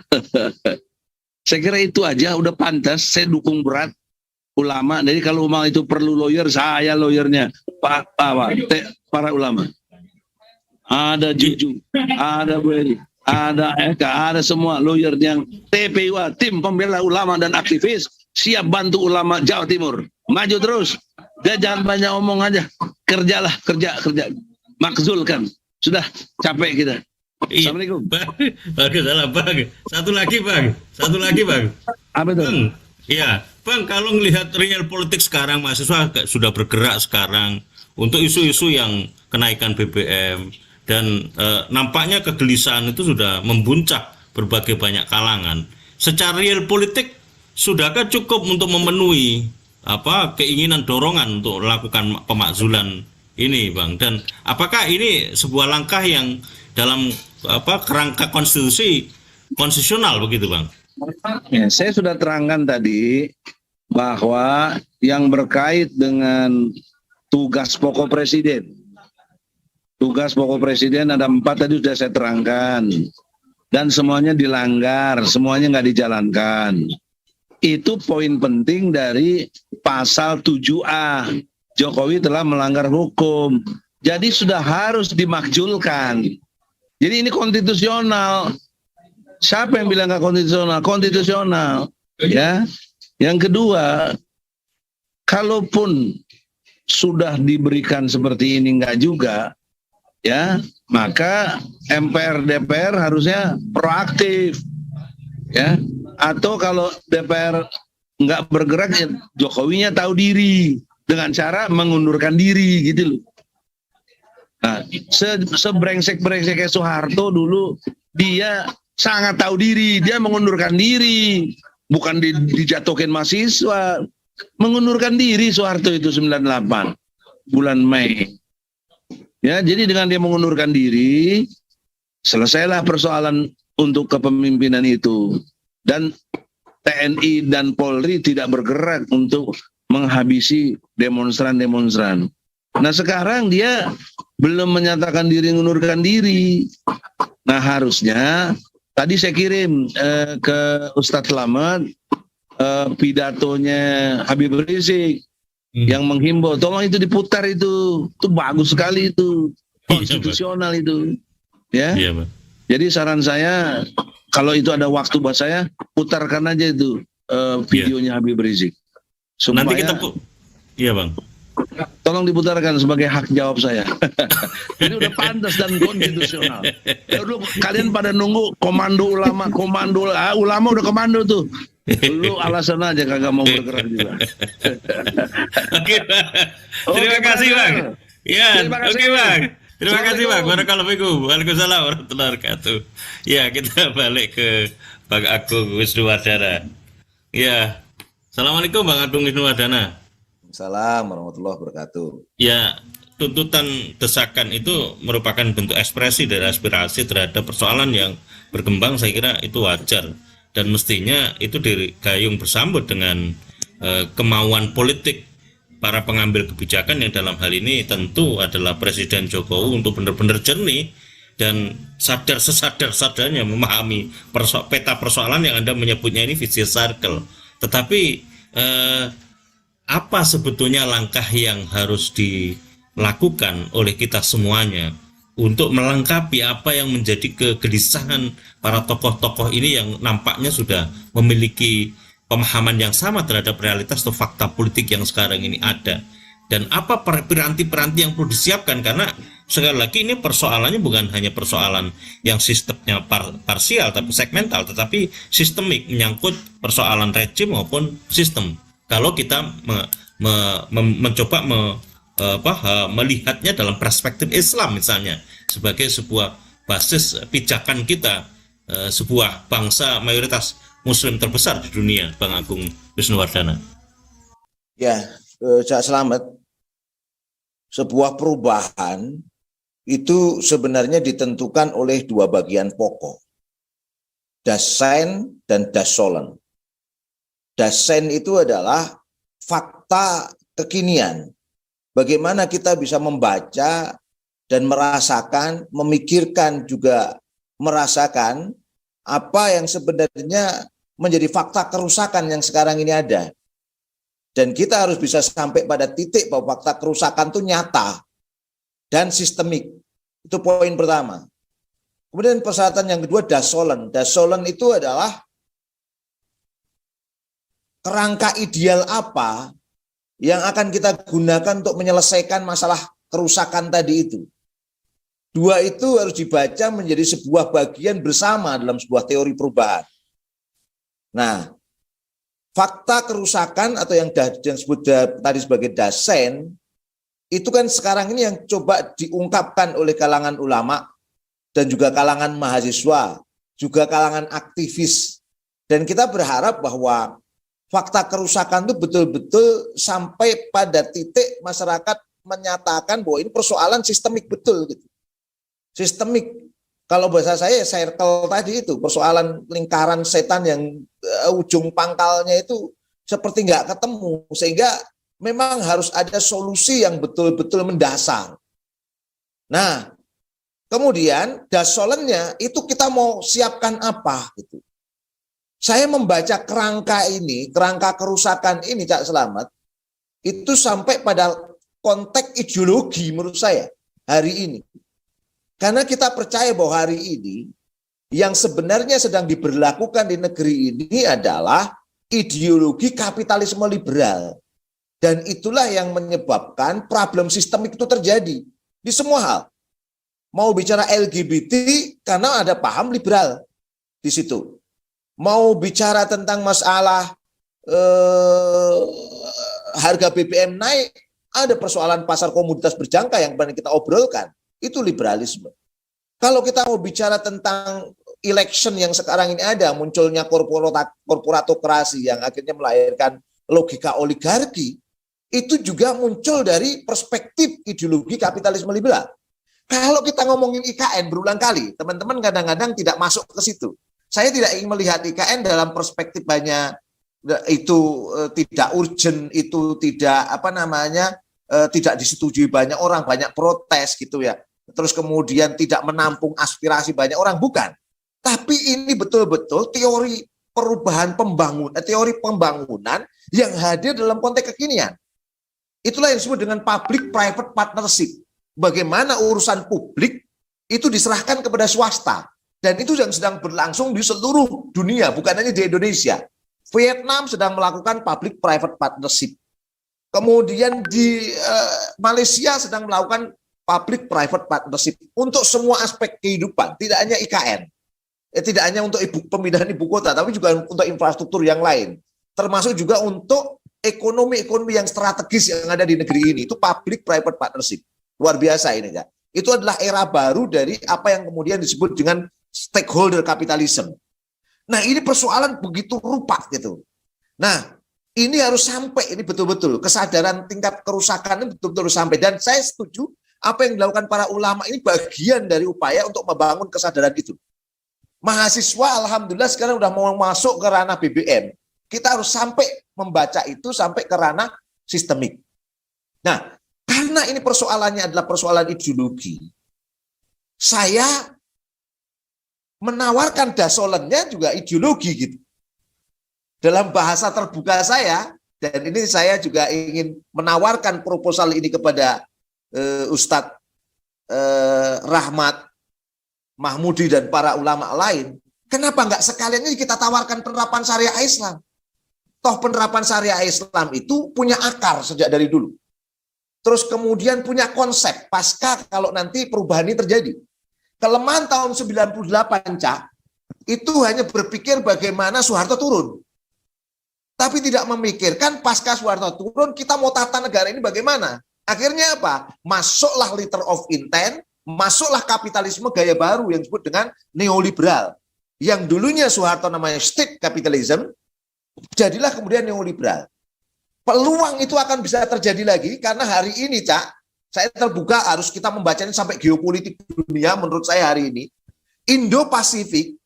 Saya kira itu aja udah pantas. Saya dukung berat ulama. Jadi kalau ulama itu perlu lawyer, saya lawyernya. Para ulama. Ada Juju, ada Beri, ada Eka, ada semua lawyer yang TPUA, tim pembela ulama dan aktivis, siap bantu ulama Jawa Timur. Maju terus. Dia jangan banyak omong aja. Kerjalah, kerja. Makzulkan. Sudah, capek kita. Assalamualaikum. Bagus, salah Bang. Satu lagi Bang. Apa itu? Bang, ya, Bang, kalau melihat real politik sekarang, mahasiswa sudah bergerak sekarang untuk isu-isu yang kenaikan BBM, dan nampaknya kegelisahan itu sudah membuncah berbagai banyak kalangan. Secara real politik, sudahkah cukup untuk memenuhi keinginan dorongan untuk melakukan pemakzulan ini, Bang? Dan apakah ini sebuah langkah yang dalam kerangka konstitusional begitu, Bang? Ya, saya sudah terangkan tadi bahwa yang berkait dengan tugas pokok presiden. Tugas pokok presiden ada 4 tadi sudah saya terangkan. Dan semuanya dilanggar, semuanya nggak dijalankan. Itu poin penting dari pasal 7A. Jokowi telah melanggar hukum. Jadi sudah harus dimakjulkan. Jadi ini konstitusional. Siapa yang bilang nggak konstitusional? Konstitusional. Ya. Yang kedua, kalaupun sudah diberikan seperti ini nggak juga, ya, maka MPR DPR harusnya proaktif, ya. Atau kalau DPR nggak bergerak, ya Jokowinya tahu diri dengan cara mengundurkan diri, gitu loh. Nah, sebrengsek-brengseknya Soeharto dulu, dia sangat tahu diri, dia mengundurkan diri, bukan dijatuhin mahasiswa, mengundurkan diri Soeharto itu 98 bulan Mei. Ya, jadi dengan dia mengundurkan diri, selesailah persoalan untuk kepemimpinan itu. Dan TNI dan Polri tidak bergerak untuk menghabisi demonstran-demonstran. Nah, sekarang dia belum menyatakan diri mengundurkan diri. Nah, harusnya tadi saya kirim ke Ustadz Slamet pidatonya Habib Rizik yang menghimbau, tolong itu diputar, itu bagus sekali, itu konstitusional itu, ya. Iya, Bang. Jadi saran saya, kalau itu ada waktu buat saya, putarkan aja itu videonya Habib Rizik. Supaya, nanti kita iya, Bang. Tolong diputarkan sebagai hak jawab saya. Ini udah pantas dan konstitusional. Dulu kalian pada nunggu komando ulama, ulama udah komando tuh. Lu alasan aja kagak mau bergerak juga. Oke, Bang. Terima kasih, Bang. Ya, oke, Bang. Terima kasih, Bang. Barakallahu. Waalaikumsalam warahmatullahi wabarakatuh. Ya, kita balik ke Bang Agung Wisnuwardana. Ya. Assalamualaikum, Bang Agung Wisnuwardana. Assalamualaikum warahmatullahi wabarakatuh. Ya, tuntutan desakan itu merupakan bentuk ekspresi dari aspirasi terhadap persoalan yang berkembang. Saya kira itu wajar. Dan mestinya itu digayung bersambut dengan kemauan politik para pengambil kebijakan yang dalam hal ini tentu adalah Presiden Jokowi untuk benar-benar jernih dan sesadar-sadarnya memahami peta persoalan yang Anda menyebutnya ini vicious circle. Tetapi apa sebetulnya langkah yang harus dilakukan oleh kita semuanya untuk melengkapi apa yang menjadi kegelisahan para tokoh-tokoh ini yang nampaknya sudah memiliki pemahaman yang sama terhadap realitas atau fakta politik yang sekarang ini ada, dan apa piranti-piranti yang perlu disiapkan, karena sekali lagi ini persoalannya bukan hanya persoalan yang sistemnya parsial tapi segmental, tetapi sistemik, menyangkut persoalan rejim maupun sistem. Kalau kita mencoba melihatnya dalam perspektif Islam misalnya, sebagai sebuah basis pijakan kita, sebuah bangsa mayoritas Muslim terbesar di dunia, Bang Agung Wisnuwardana. Ya, Cak Slamet, sebuah perubahan itu sebenarnya ditentukan oleh 2 bagian pokok, Dasein dan Dasollen. Dasein itu adalah fakta kekinian. Bagaimana kita bisa membaca dan merasakan, memikirkan juga merasakan apa yang sebenarnya menjadi fakta kerusakan yang sekarang ini ada. Dan kita harus bisa sampai pada titik bahwa fakta kerusakan itu nyata dan sistemik. Itu poin pertama. Kemudian persyaratan yang kedua, Dasollen. Dasollen itu adalah kerangka ideal apa yang akan kita gunakan untuk menyelesaikan masalah kerusakan tadi itu. 2 itu harus dibaca menjadi sebuah bagian bersama dalam sebuah teori perubahan. Nah, fakta kerusakan atau yang disebut tadi sebagai Dasein itu kan sekarang ini yang coba diungkapkan oleh kalangan ulama dan juga kalangan mahasiswa, juga kalangan aktivis. Dan kita berharap bahwa fakta kerusakan itu betul-betul sampai pada titik masyarakat menyatakan bahwa ini persoalan sistemik betul gitu. Sistemik. Kalau bahasa saya circle tadi itu, persoalan lingkaran setan yang ujung pangkalnya itu seperti nggak ketemu, sehingga memang harus ada solusi yang betul-betul mendasar. Nah, kemudian dasolennya itu kita mau siapkan apa gitu. Saya membaca kerangka ini, kerangka kerusakan ini, Cak Selamat, itu sampai pada konteks ideologi menurut saya hari ini. Karena kita percaya bahwa hari ini yang sebenarnya sedang diberlakukan di negeri ini adalah ideologi kapitalisme liberal. Dan itulah yang menyebabkan problem sistemik itu terjadi di semua hal. Mau bicara LGBT karena ada paham liberal di situ. Mau bicara tentang masalah harga BBM naik, ada persoalan pasar komoditas berjangka yang pernah kita obrolkan. Itu liberalisme. Kalau kita mau bicara tentang election yang sekarang ini ada, munculnya korporatokrasi yang akhirnya melahirkan logika oligarki, itu juga muncul dari perspektif ideologi kapitalisme liberal. Kalau kita ngomongin IKN berulang kali, teman-teman kadang-kadang tidak masuk ke situ. Saya tidak ingin melihat IKN dalam perspektif banyak itu tidak urgent, itu tidak tidak disetujui banyak orang, banyak protes gitu ya. Terus kemudian tidak menampung aspirasi banyak orang, bukan. Tapi ini betul-betul teori teori pembangunan yang hadir dalam konteks kekinian. Itulah yang disebut dengan public-private partnership. Bagaimana urusan publik itu diserahkan kepada swasta. Dan itu yang sedang berlangsung di seluruh dunia, bukan hanya di Indonesia. Vietnam sedang melakukan public-private partnership. Kemudian di Malaysia sedang melakukan public-private partnership untuk semua aspek kehidupan, tidak hanya IKN. Tidak hanya untuk pemindahan ibu kota, tapi juga untuk infrastruktur yang lain. Termasuk juga untuk ekonomi-ekonomi yang strategis yang ada di negeri ini. Itu public-private partnership. Luar biasa ini, ya. Itu adalah era baru dari apa yang kemudian disebut dengan stakeholder capitalism. Nah, ini persoalan begitu rupa gitu. Nah, ini harus sampai, ini betul-betul kesadaran tingkat kerusakan ini betul-betul sampai. Dan saya setuju apa yang dilakukan para ulama ini bagian dari upaya untuk membangun kesadaran itu. Mahasiswa alhamdulillah sekarang udah mau masuk ke ranah BBM. Kita harus sampai membaca itu sampai ke ranah sistemik. Nah, karena ini persoalannya adalah persoalan ideologi, saya menawarkan dasolennya juga ideologi gitu. Dalam bahasa terbuka saya, dan ini saya juga ingin menawarkan proposal ini kepada Ustadz Rahmat Mahmudi dan para ulama lain, kenapa enggak sekalian ini kita tawarkan penerapan syariah Islam? Toh penerapan syariah Islam itu punya akar sejak dari dulu. Terus kemudian punya konsep pasca kalau nanti perubahan ini terjadi. Kelemahan tahun 98, Cak, itu hanya berpikir bagaimana Soeharto turun. Tapi tidak memikirkan pasca Soeharto turun, kita mau tata negara ini bagaimana? Akhirnya apa? Masuklah letter of intent, masuklah kapitalisme gaya baru yang disebut dengan neoliberal. Yang dulunya Soeharto namanya state capitalism, jadilah kemudian neoliberal. Peluang itu akan bisa terjadi lagi karena hari ini, Cak, saya terbuka harus kita membacanya sampai geopolitik dunia. Menurut saya hari ini, Indo-Pasifik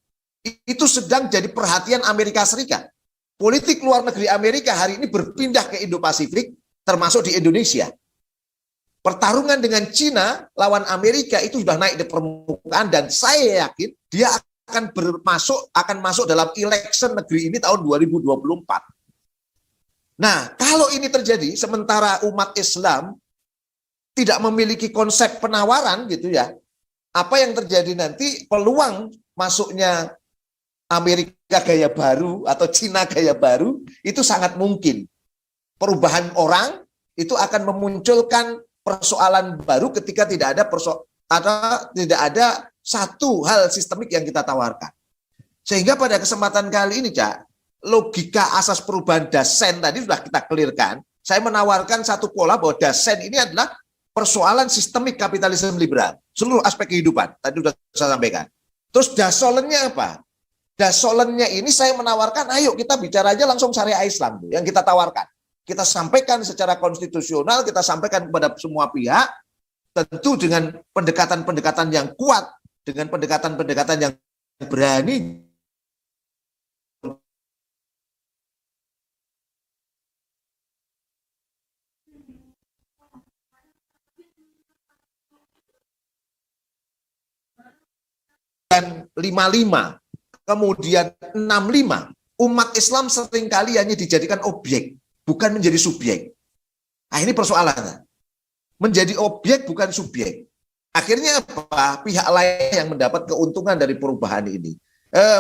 itu sedang jadi perhatian Amerika Serikat. Politik luar negeri Amerika hari ini berpindah ke Indo-Pasifik, termasuk di Indonesia. Pertarungan dengan Cina lawan Amerika itu sudah naik di permukaan dan saya yakin dia akan masuk dalam election negeri ini tahun 2024. Nah, kalau ini terjadi sementara umat Islam tidak memiliki konsep penawaran gitu ya, apa yang terjadi nanti peluang masuknya Amerika gaya baru atau Cina gaya baru itu sangat mungkin. Perubahan orang itu akan memunculkan persoalan baru ketika tidak ada satu hal sistemik yang kita tawarkan. Sehingga pada kesempatan kali ini, Cak, logika asas perubahan Dasein tadi sudah kita clearkan. Saya menawarkan satu pola bahwa Dasein ini adalah persoalan sistemik kapitalisme liberal, seluruh aspek kehidupan. Tadi sudah saya sampaikan. Terus dasolennya apa? Dasolennya ini saya menawarkan, ayo kita bicara aja langsung syariah Islam yang kita tawarkan. Kita sampaikan secara konstitusional, kita sampaikan kepada semua pihak, tentu dengan pendekatan-pendekatan yang kuat, dengan pendekatan-pendekatan yang berani. Dan 55, kemudian 65, umat Islam seringkali hanya dijadikan objek, bukan menjadi subjek. Nah, ini persoalannya. Menjadi objek bukan subjek. Akhirnya apa? Pihak lain yang mendapat keuntungan dari perubahan ini.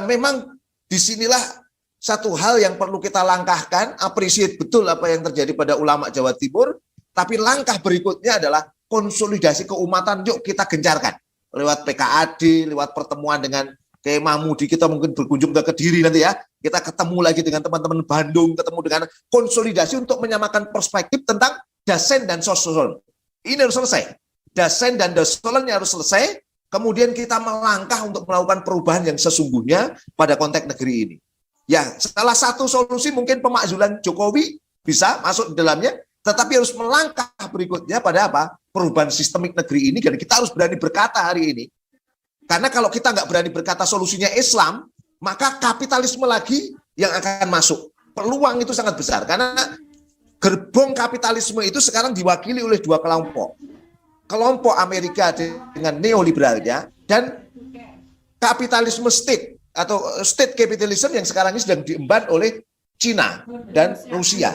Memang disinilah satu hal yang perlu kita langkahkan, appreciate betul apa yang terjadi pada ulama Jawa Timur, tapi langkah berikutnya adalah konsolidasi keumatan, yuk kita gencarkan. Lewat PKAD, lewat pertemuan dengan Kiai Mahmudi, kita mungkin berkunjung ke Kediri nanti ya, kita ketemu lagi dengan teman-teman Bandung, ketemu dengan konsolidasi untuk menyamakan perspektif tentang dasen dan sosol. Ini harus selesai. Dasen dan dosolennya harus selesai, kemudian kita melangkah untuk melakukan perubahan yang sesungguhnya pada konteks negeri ini. Ya, salah satu solusi mungkin pemakzulan Jokowi bisa masuk di dalamnya, tetapi harus melangkah berikutnya pada apa? Perubahan sistemik negeri ini, dan kita harus berani berkata hari ini. Karena kalau kita nggak berani berkata solusinya Islam, maka kapitalisme lagi yang akan masuk. Peluang itu sangat besar, karena gerbong kapitalisme itu sekarang diwakili oleh dua kelompok. Kelompok Amerika dengan neoliberalnya, dan kapitalisme state atau state capitalism yang sekarang ini sedang diemban oleh Cina dan Rusia.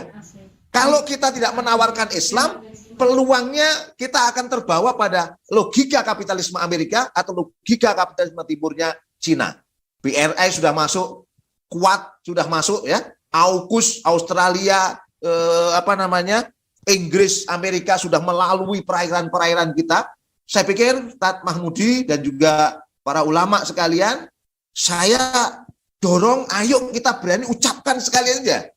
Kalau kita tidak menawarkan Islam, peluangnya kita akan terbawa pada logika kapitalisme Amerika atau logika kapitalisme timurnya Cina. BRI sudah masuk, Kuat sudah masuk ya, AUKUS Australia, Inggris, Amerika sudah melalui perairan-perairan kita. Saya pikir Ustadz Mahmudi dan juga para ulama sekalian, saya dorong, ayo kita berani ucapkan sekali aja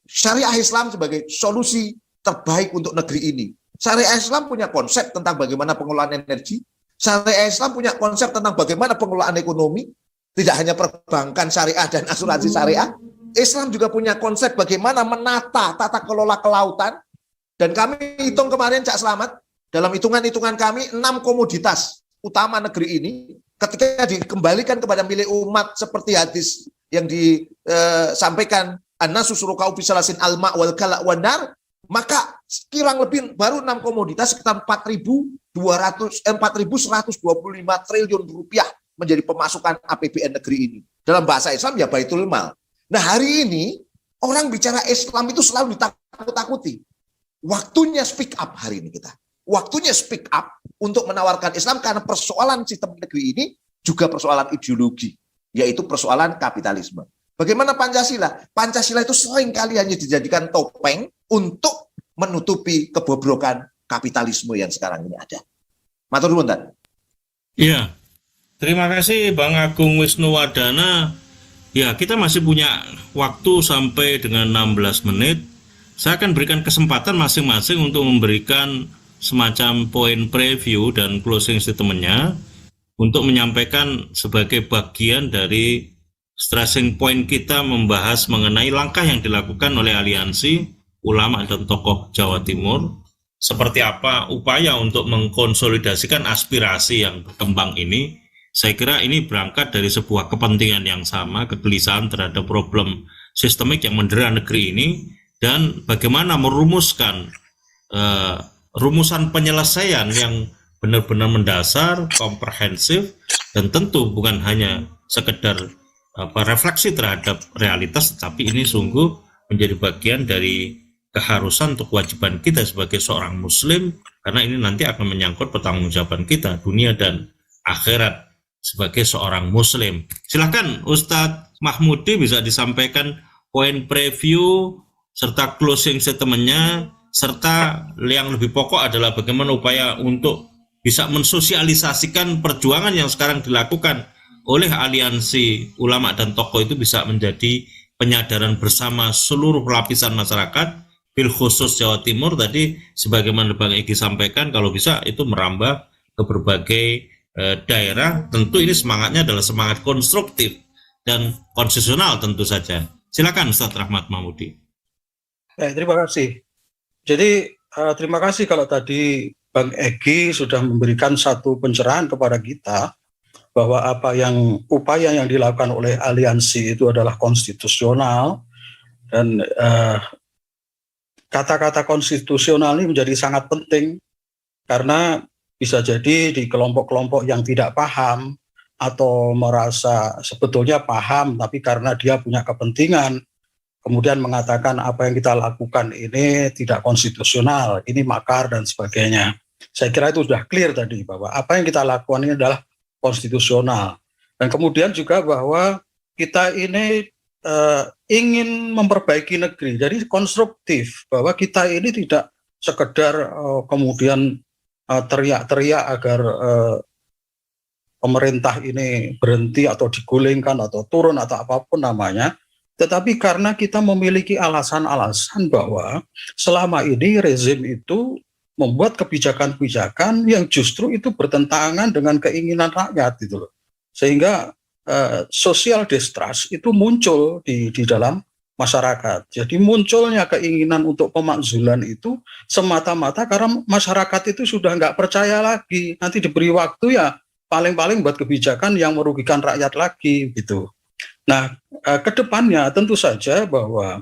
syariah Islam sebagai solusi terbaik untuk negeri ini. Syariah Islam punya konsep tentang bagaimana pengelolaan energi. Syariah Islam punya konsep tentang bagaimana pengelolaan ekonomi. Tidak hanya perbankan syariah dan asuransi syariah. Islam juga punya konsep bagaimana menata tata kelola kelautan. Dan kami hitung kemarin, Cak Slamet, dalam hitungan-hitungan kami, 6 komoditas utama negeri ini, ketika dikembalikan kepada milik umat seperti hadis yang disampaikan, An-nasu surukau bisalasin alma wal kala wanar, maka kurang lebih baru 6 komoditas sekitar 4.125 triliun rupiah menjadi pemasukan APBN negeri ini. Dalam bahasa Islam ya baitul mal. Nah, hari ini orang bicara Islam itu selalu ditakut-takuti. Waktunya speak up hari ini kita. Waktunya speak up untuk menawarkan Islam, karena persoalan sistem negeri ini juga persoalan ideologi, yaitu persoalan kapitalisme. Bagaimana Pancasila? Pancasila itu sering kali hanya dijadikan topeng untuk menutupi kebobrokan kapitalisme yang sekarang ini ada. Matur nuwun, Tan. Iya, terima kasih Bang Agung Wisnuwardana. Ya, kita masih punya waktu sampai dengan 16 menit. Saya akan berikan kesempatan masing-masing untuk memberikan semacam poin preview dan closing statement-nya untuk menyampaikan sebagai bagian dari stressing point kita membahas mengenai langkah yang dilakukan oleh aliansi ulama dan tokoh Jawa Timur, seperti apa upaya untuk mengkonsolidasikan aspirasi yang berkembang ini. Saya kira ini berangkat dari sebuah kepentingan yang sama, kegelisahan terhadap problem sistemik yang mendera negeri ini, dan bagaimana merumuskan rumusan penyelesaian yang benar-benar mendasar, komprehensif, dan tentu bukan hanya sekedar refleksi terhadap realitas, tetapi ini sungguh menjadi bagian dari keharusan untuk kewajiban kita sebagai seorang muslim, karena ini nanti akan menyangkut pertanggungjawaban kita dunia dan akhirat sebagai seorang muslim. Silakan Ustadz Mahmudi bisa disampaikan poin preview serta closing statement-nya, serta yang lebih pokok adalah bagaimana upaya untuk bisa mensosialisasikan perjuangan yang sekarang dilakukan oleh aliansi ulama dan tokoh itu bisa menjadi penyadaran bersama seluruh lapisan masyarakat, bil khusus Jawa Timur tadi sebagaimana Bang Egy sampaikan, kalau bisa itu merambah ke berbagai daerah. Tentu ini semangatnya adalah semangat konstruktif dan konstitusional tentu saja. Silakan Ustaz Rahmat Mahmudi. Terima kasih. Jadi terima kasih kalau tadi Bang Egy sudah memberikan satu pencerahan kepada kita bahwa upaya yang dilakukan oleh aliansi itu adalah konstitusional, dan kata-kata konstitusional ini menjadi sangat penting karena bisa jadi di kelompok-kelompok yang tidak paham atau merasa sebetulnya paham tapi karena dia punya kepentingan kemudian mengatakan apa yang kita lakukan ini tidak konstitusional, ini makar dan sebagainya. Saya kira itu sudah clear tadi bahwa apa yang kita lakukan ini adalah konstitusional. Dan kemudian juga bahwa kita ini ingin memperbaiki negeri, jadi konstruktif, bahwa kita ini tidak sekedar kemudian teriak-teriak agar pemerintah ini berhenti atau digulingkan atau turun atau apapun namanya, tetapi karena kita memiliki alasan-alasan bahwa selama ini rezim itu membuat kebijakan-kebijakan yang justru itu bertentangan dengan keinginan rakyat gitu loh. Sehingga social distrust itu muncul di dalam masyarakat. Jadi munculnya keinginan untuk pemakzulan itu semata-mata karena masyarakat itu sudah nggak percaya lagi. Nanti diberi waktu ya paling-paling buat kebijakan yang merugikan rakyat lagi gitu. Nah, kedepannya tentu saja bahwa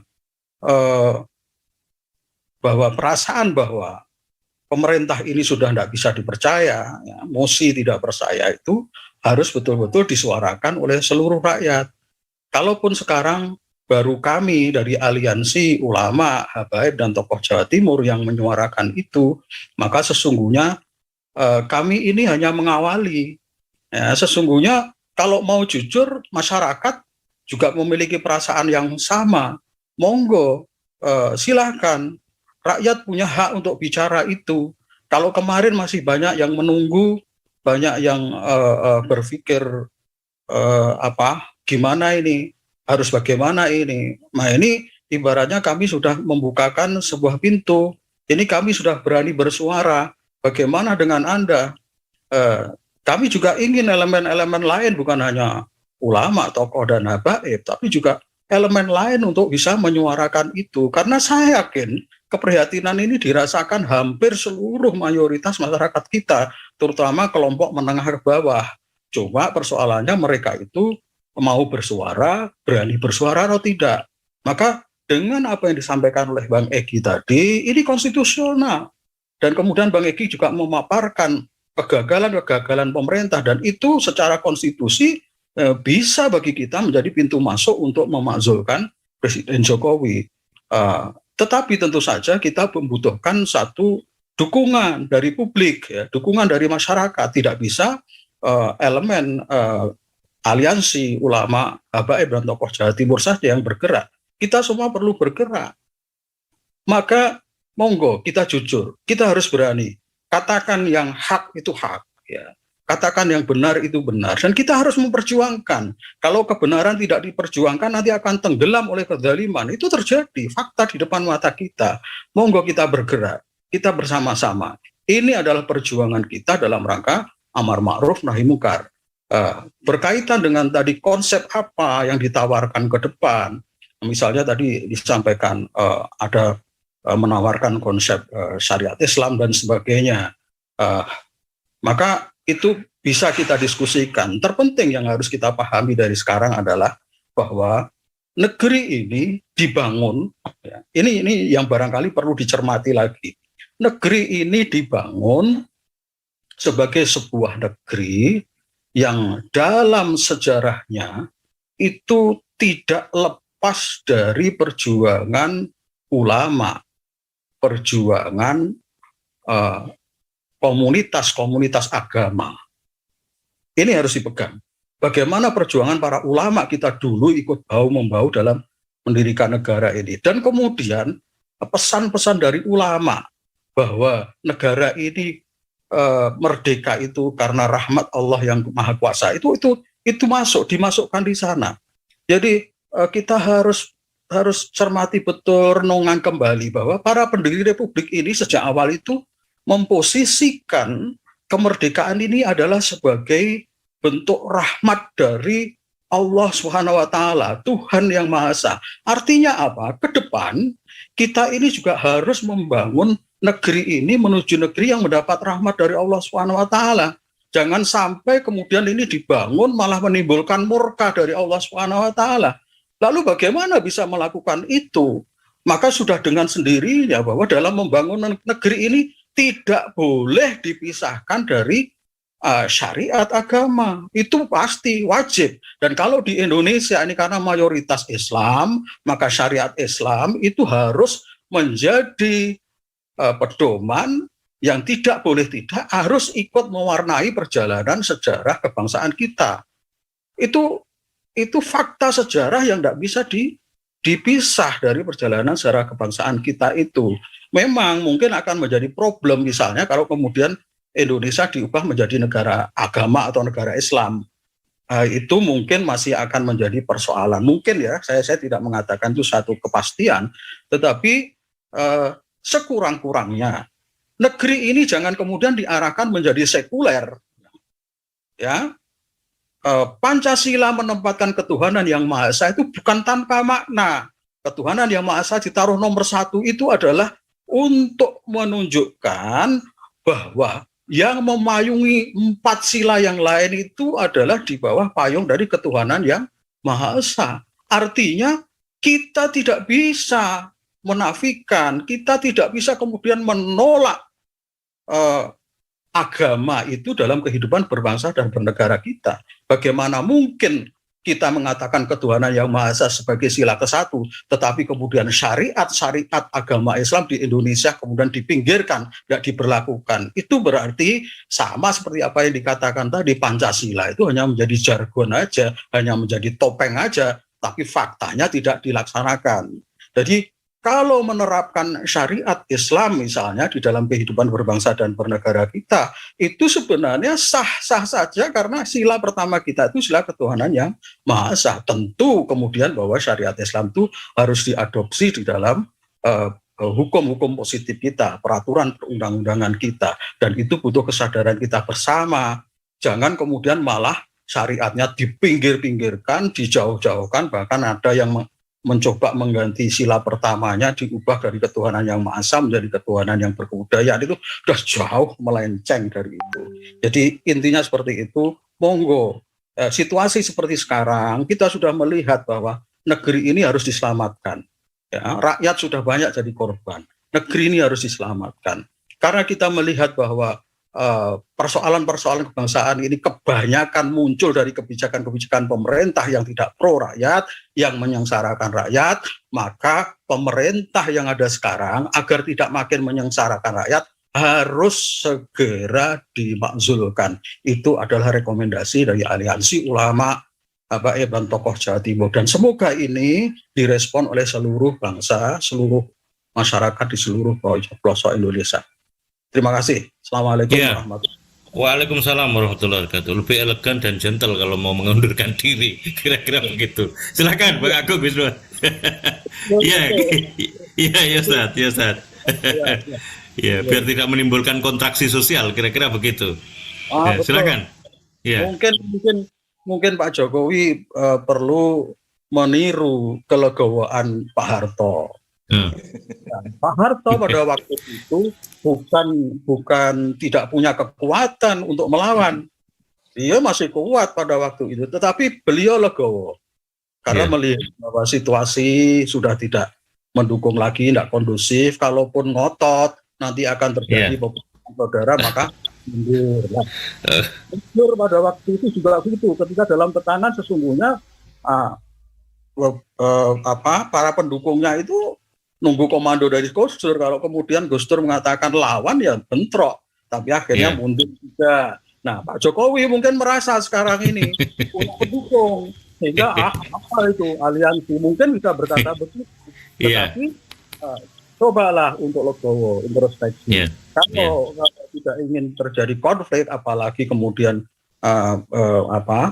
perasaan bahwa pemerintah ini sudah tidak bisa dipercaya, ya, mosi tidak percaya itu harus betul-betul disuarakan oleh seluruh rakyat. Kalaupun sekarang baru kami dari aliansi ulama, habaib dan tokoh Jawa Timur yang menyuarakan itu, maka sesungguhnya kami ini hanya mengawali. Ya, sesungguhnya kalau mau jujur, masyarakat juga memiliki perasaan yang sama. Monggo, silakan. Rakyat punya hak untuk bicara itu. Kalau kemarin masih banyak yang menunggu, banyak yang berpikir gimana ini, harus bagaimana ini. Nah ini ibaratnya kami sudah membukakan sebuah pintu. Ini kami sudah berani bersuara. Bagaimana dengan Anda? Kami juga ingin elemen-elemen lain, bukan hanya ulama, tokoh, dan habaib, tapi juga elemen lain untuk bisa menyuarakan itu. Karena saya yakin keprihatinan ini dirasakan hampir seluruh mayoritas masyarakat kita, terutama kelompok menengah ke bawah. Cuma persoalannya mereka itu mau bersuara, berani bersuara atau tidak. Maka dengan apa yang disampaikan oleh Bang Egy tadi, ini konstitusional. Dan kemudian Bang Egy juga memaparkan kegagalan-kegagalan pemerintah, dan itu secara konstitusi bisa bagi kita menjadi pintu masuk untuk memakzulkan Presiden Jokowi. Tetapi tentu saja kita membutuhkan satu dukungan dari publik, ya, dukungan dari masyarakat. Tidak bisa elemen aliansi ulama, habaib dan tokoh Jawa Timur saja yang bergerak. Kita semua perlu bergerak. Maka monggo kita jujur, kita harus berani. Katakan yang hak itu hak, ya. Katakan yang benar itu benar, dan kita harus memperjuangkan. Kalau kebenaran tidak diperjuangkan, nanti akan tenggelam oleh kezaliman. Itu terjadi, fakta di depan mata kita. Monggo kita bergerak, kita bersama-sama. Ini adalah perjuangan kita dalam rangka amar ma'ruf nahi munkar. Berkaitan dengan tadi konsep apa yang ditawarkan ke depan, misalnya tadi disampaikan ada menawarkan konsep syariat Islam dan sebagainya, maka itu bisa kita diskusikan. Terpenting yang harus kita pahami dari sekarang adalah bahwa negeri ini dibangun, ya, ini yang barangkali perlu dicermati lagi. Negeri ini dibangun sebagai sebuah negeri yang dalam sejarahnya itu tidak lepas dari perjuangan ulama, perjuangan komunitas-komunitas agama. Ini harus dipegang. Bagaimana perjuangan para ulama kita dulu ikut bahu-membahu dalam mendirikan negara ini. Dan kemudian pesan-pesan dari ulama bahwa negara ini merdeka itu karena rahmat Allah yang Maha Kuasa, itu dimasukkan di sana. Jadi kita harus harus cermati betul, renungan kembali bahwa para pendiri republik ini sejak awal itu memposisikan kemerdekaan ini adalah sebagai bentuk rahmat dari Allah Subhanahu wa taala, Tuhan yang Maha Esa. Artinya apa? Ke depan kita ini juga harus membangun negeri ini menuju negeri yang mendapat rahmat dari Allah Subhanahu wa taala. Jangan sampai kemudian ini dibangun malah menimbulkan murka dari Allah Subhanahu wa taala. Lalu bagaimana bisa melakukan itu? Maka sudah dengan sendirinya bahwa dalam membangun negeri ini tidak boleh dipisahkan dari syariat agama. Itu pasti wajib. Dan kalau di Indonesia ini karena mayoritas Islam, maka syariat Islam itu harus menjadi pedoman yang tidak boleh tidak harus ikut mewarnai perjalanan sejarah kebangsaan kita. Itu fakta sejarah yang tidak bisa dipisah dari perjalanan sejarah kebangsaan kita itu. Memang mungkin akan menjadi problem misalnya kalau kemudian Indonesia diubah menjadi negara agama atau negara Islam. Itu mungkin masih akan menjadi persoalan. Mungkin ya, saya tidak mengatakan itu satu kepastian, tetapi sekurang-kurangnya negeri ini jangan kemudian diarahkan menjadi sekuler. Ya, Pancasila menempatkan ketuhanan yang Maha Esa itu bukan tanpa makna. Ketuhanan yang Maha Esa ditaruh nomor 1 itu adalah untuk menunjukkan bahwa yang memayungi 4 sila yang lain itu adalah di bawah payung dari ketuhanan yang Maha Esa. Artinya kita tidak bisa menafikan, kita tidak bisa kemudian menolak agama itu dalam kehidupan berbangsa dan bernegara kita. Bagaimana mungkin kita mengatakan ketuhanan yang Maha Esa sebagai sila ke-1, tetapi kemudian syariat agama Islam di Indonesia kemudian dipinggirkan, tidak diberlakukan. Itu berarti sama seperti apa yang dikatakan tadi, Pancasila itu hanya menjadi jargon aja, hanya menjadi topeng aja, tapi faktanya tidak dilaksanakan. Jadi kalau menerapkan syariat Islam misalnya di dalam kehidupan berbangsa dan bernegara kita, itu sebenarnya sah-sah saja karena sila pertama kita itu sila ketuhanan yang Maha Esa. Tentu kemudian bahwa syariat Islam itu harus diadopsi di dalam hukum-hukum positif kita, peraturan perundang-undangan kita, dan itu butuh kesadaran kita bersama. Jangan kemudian malah syariatnya dipinggir-pinggirkan, dijauh-jauhkan, bahkan ada yang mencoba mengganti sila pertamanya, diubah dari ketuhanan yang Maha Esa menjadi ketuhanan yang berkebudayaan. Itu sudah jauh melenceng dari itu. Jadi intinya seperti itu. Monggo, situasi seperti sekarang kita sudah melihat bahwa negeri ini harus diselamatkan. Ya, rakyat sudah banyak jadi korban. Negeri ini harus diselamatkan. Karena kita melihat bahwa persoalan-persoalan kebangsaan ini kebanyakan muncul dari kebijakan-kebijakan pemerintah yang tidak pro rakyat, yang menyengsarakan rakyat, maka pemerintah yang ada sekarang agar tidak makin menyengsarakan rakyat harus segera dimakzulkan. Itu adalah rekomendasi dari Aliansi Ulama Habaib dan Tokoh Jawa Timur, dan semoga ini direspon oleh seluruh bangsa, seluruh masyarakat di seluruh pelosok Indonesia. Terima kasih. Assalamualaikum warahmatullahi wabarakatuh. Waalaikumsalam warahmatullahi wabarakatuh. Lebih elegan dan gentle kalau mau mengundurkan diri, kira-kira begitu. Silakan Bang Agung Wisnu. Iya Ustaz. Ya, biar tidak menimbulkan kontraksi sosial, kira-kira begitu. Silakan. Ya. Mungkin Pak Jokowi perlu meniru kelegowoan Pak Harto. Pak Harto pada waktu itu bukan tidak punya kekuatan untuk melawan. Dia masih kuat pada waktu itu, tetapi beliau legowo karena melihat bahwa situasi sudah tidak mendukung lagi, tidak kondusif. Kalaupun ngotot nanti akan terjadi peperangan saudara, maka mundur. Mundur pada waktu itu juga begitu. Ketika dalam tekanan sesungguhnya para pendukungnya itu nunggu komando dari Gus Dur. Kalau kemudian Gus Dur mengatakan lawan, ya bentrok, tapi akhirnya mundur juga. Nah, Pak Jokowi mungkin merasa sekarang ini punya pendukung, sehingga apa itu aliansi mungkin bisa berkata begitu. Tetapi cobalah untuk legowo, introspeksi. Kalau tidak ingin terjadi konflik, apalagi kemudian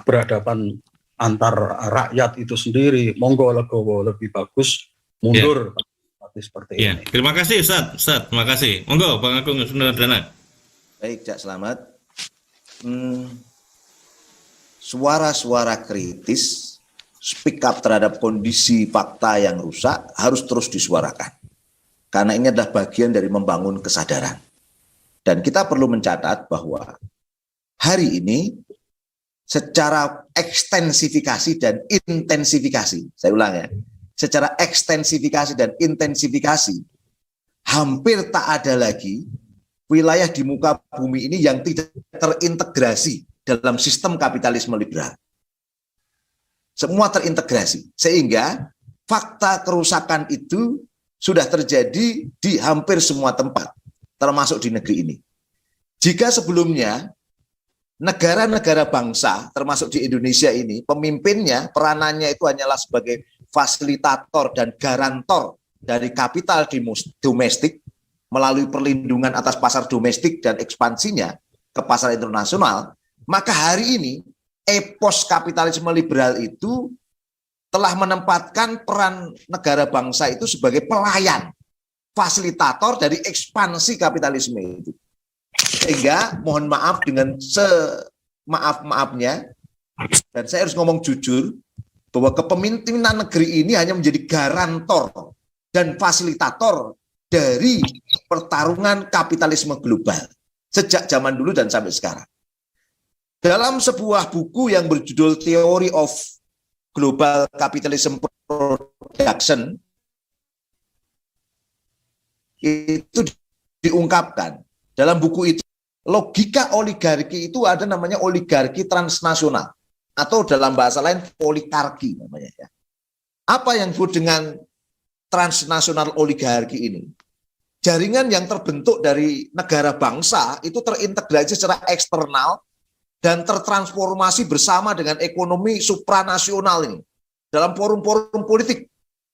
berhadapan antar rakyat itu sendiri. Monggo legowo lebih bagus mundur seperti Ya, ini. terima kasih Ustaz. Terima kasih. Monggo Bang Agung Sundardana. Baik, Cak Selamat. Suara-suara kritis, speak up terhadap kondisi fakta yang rusak harus terus disuarakan. Karena ini adalah bagian dari membangun kesadaran. Dan kita perlu mencatat bahwa hari ini secara ekstensifikasi dan intensifikasi, saya ulang ya, secara ekstensifikasi dan intensifikasi, hampir tak ada lagi wilayah di muka bumi ini yang tidak terintegrasi dalam sistem kapitalisme liberal. Semua terintegrasi, sehingga fakta kerusakan itu sudah terjadi di hampir semua tempat, termasuk di negeri ini. Jika sebelumnya negara-negara bangsa, termasuk di Indonesia ini, pemimpinnya, peranannya itu hanyalah sebagai fasilitator dan garantor dari kapital domestik melalui perlindungan atas pasar domestik dan ekspansinya ke pasar internasional, maka hari ini epos kapitalisme liberal itu telah menempatkan peran negara bangsa itu sebagai pelayan, fasilitator dari ekspansi kapitalisme itu. Sehingga mohon maaf dengan semaaf-maafnya, dan saya harus ngomong jujur, bahwa kepemimpinan negeri ini hanya menjadi garantor dan fasilitator dari pertarungan kapitalisme global sejak zaman dulu dan sampai sekarang. Dalam sebuah buku yang berjudul Theory of Global Capitalism Production, itu diungkapkan. Dalam buku itu, logika oligarki itu ada namanya oligarki transnasional. Atau dalam bahasa lain polikarki namanya ya. Apa yang disebut dengan transnasional oligarki ini? Jaringan yang terbentuk dari negara bangsa itu terintegrasi secara eksternal dan tertransformasi bersama dengan ekonomi supranasional ini dalam forum-forum politik,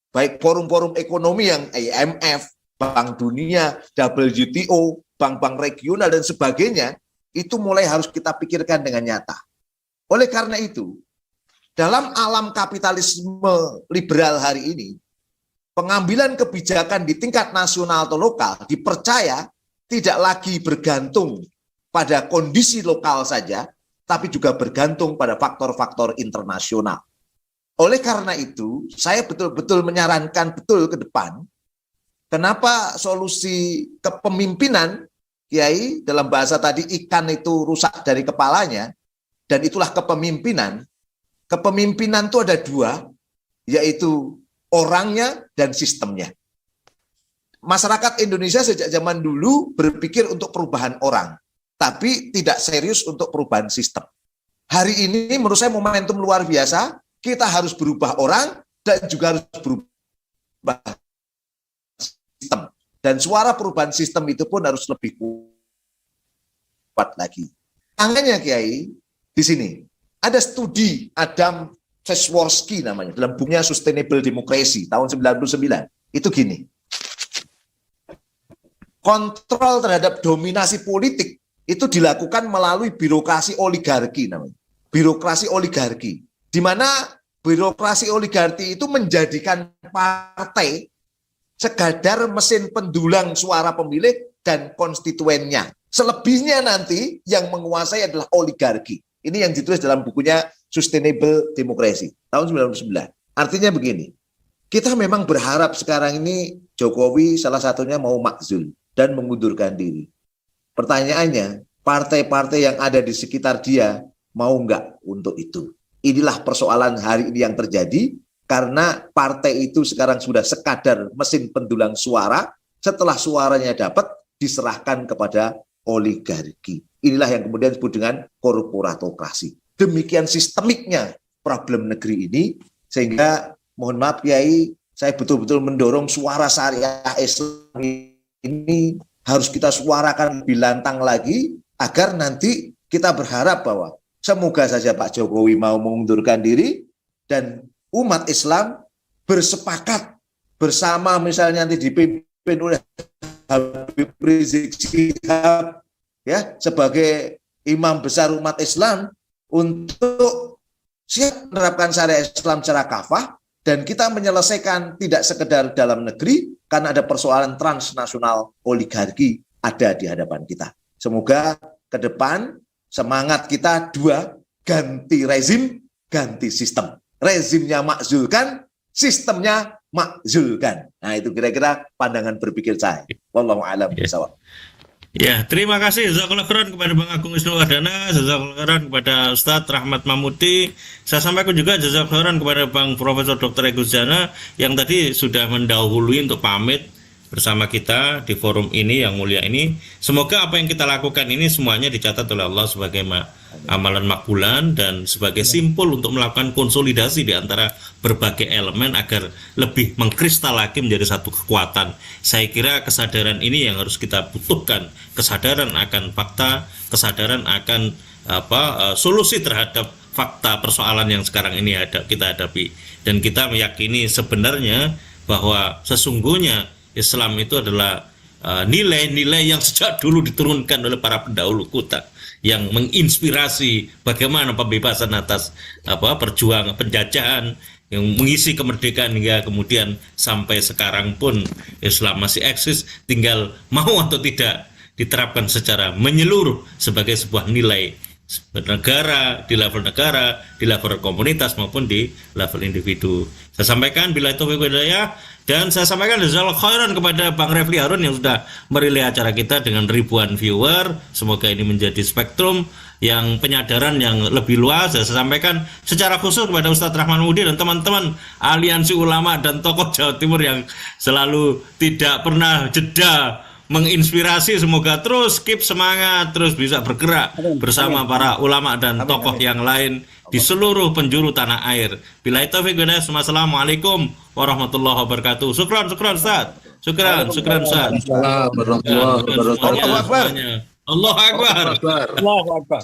baik forum-forum ekonomi yang IMF, Bank Dunia, WTO, bank-bank regional dan sebagainya, itu mulai harus kita pikirkan dengan nyata. Oleh karena itu, dalam alam kapitalisme liberal hari ini, pengambilan kebijakan di tingkat nasional atau lokal dipercaya tidak lagi bergantung pada kondisi lokal saja, tapi juga bergantung pada faktor-faktor internasional. Oleh karena itu, saya betul-betul menyarankan betul ke depan, kenapa solusi kepemimpinan, Kiai, dalam bahasa tadi ikan itu rusak dari kepalanya, dan itulah kepemimpinan. Kepemimpinan itu ada dua, yaitu orangnya dan sistemnya. Masyarakat Indonesia sejak zaman dulu berpikir untuk perubahan orang, tapi tidak serius untuk perubahan sistem. Hari ini menurut saya momentum luar biasa, kita harus berubah orang dan juga harus berubah sistem. Dan suara perubahan sistem itu pun harus lebih kuat lagi. Angkanya Kiai, di sini ada studi Adam Przeworski namanya dalam bukunya Sustainable Democracy tahun 99. Itu gini. Kontrol terhadap dominasi politik itu dilakukan melalui birokrasi oligarki namanya. Birokrasi oligarki. Di mana birokrasi oligarki itu menjadikan partai sekadar mesin pendulang suara pemilih dan konstituennya. Selebihnya nanti yang menguasai adalah oligarki. Ini yang ditulis dalam bukunya Sustainable Democracy tahun 99. Artinya begini, kita memang berharap sekarang ini Jokowi salah satunya mau makzul dan mengundurkan diri. Pertanyaannya, partai-partai yang ada di sekitar dia mau enggak untuk itu? Inilah persoalan hari ini yang terjadi karena partai itu sekarang sudah sekadar mesin pendulang suara, setelah suaranya dapat diserahkan kepada oligarki. Inilah yang kemudian disebut dengan korporatokrasi. Demikian sistemiknya problem negeri ini, sehingga mohon maaf Kiai, saya betul-betul mendorong suara syariah Islam ini harus kita suarakan lebih lantang lagi, agar nanti kita berharap bahwa semoga saja Pak Jokowi mau mengundurkan diri, dan umat Islam bersepakat bersama, misalnya nanti dipimpin oleh Habib Rizik Syihab, ya, sebagai imam besar umat Islam, untuk siap menerapkan syariat Islam secara kafah, dan kita menyelesaikan tidak sekedar dalam negeri, karena ada persoalan transnasional oligarki ada di hadapan kita. Semoga ke depan semangat kita dua, ganti rezim, ganti sistem. Rezimnya makzulkan, sistemnya makzulkan. Nah, itu kira-kira pandangan berpikir saya. Wallahu a'lam bishawab. Ya, terima kasih jazakallahu khairan kepada Bang Agung Wisnuwardana, jazakallahu khairan kepada Ustadz Rahmat Mamuti. Saya sampaikan juga jazakallahu khairan kepada Bang Profesor Dr. Egy Sujana yang tadi sudah mendahului untuk pamit bersama kita di forum ini yang mulia ini. Semoga apa yang kita lakukan ini semuanya dicatat oleh Allah sebagai amalan makbulan dan sebagai simpul untuk melakukan konsolidasi di antara berbagai elemen agar lebih mengkristal lagi menjadi satu kekuatan. Saya kira kesadaran ini yang harus kita butuhkan, kesadaran akan fakta, kesadaran akan solusi terhadap fakta persoalan yang sekarang ini kita hadapi. Dan kita meyakini sebenarnya bahwa sesungguhnya Islam itu adalah nilai-nilai yang sejak dulu diturunkan oleh para pendahulu kita, yang menginspirasi bagaimana pembebasan atas perjuangan penjajahan, yang mengisi kemerdekaan hingga kemudian sampai sekarang pun Islam masih eksis, tinggal mau atau tidak diterapkan secara menyeluruh sebagai sebuah nilai bernegara, di level komunitas maupun di level individu. Saya sampaikan bila itu hidayah, dan saya sampaikan jazakallahu khairan kepada Bang Refli Harun yang sudah merilai acara kita dengan ribuan viewer. Semoga ini menjadi spektrum yang penyadaran yang lebih luas. Saya sampaikan secara khusus kepada Ustadz Rahman Mamuti dan teman-teman aliansi ulama dan tokoh Jawa Timur yang selalu tidak pernah jeda menginspirasi. Semoga terus keep semangat, terus bisa bergerak bersama para ulama dan tokoh yang lain di seluruh penjuru tanah air. Bila itu Assalamualaikum warahmatullahi wabarakatuh. Syukran Ustaz. Syukran Ustaz. Assalamualaikum warahmatullahi wabarakatuh. Allah Akbar. Allah Akbar. Allah Akbar.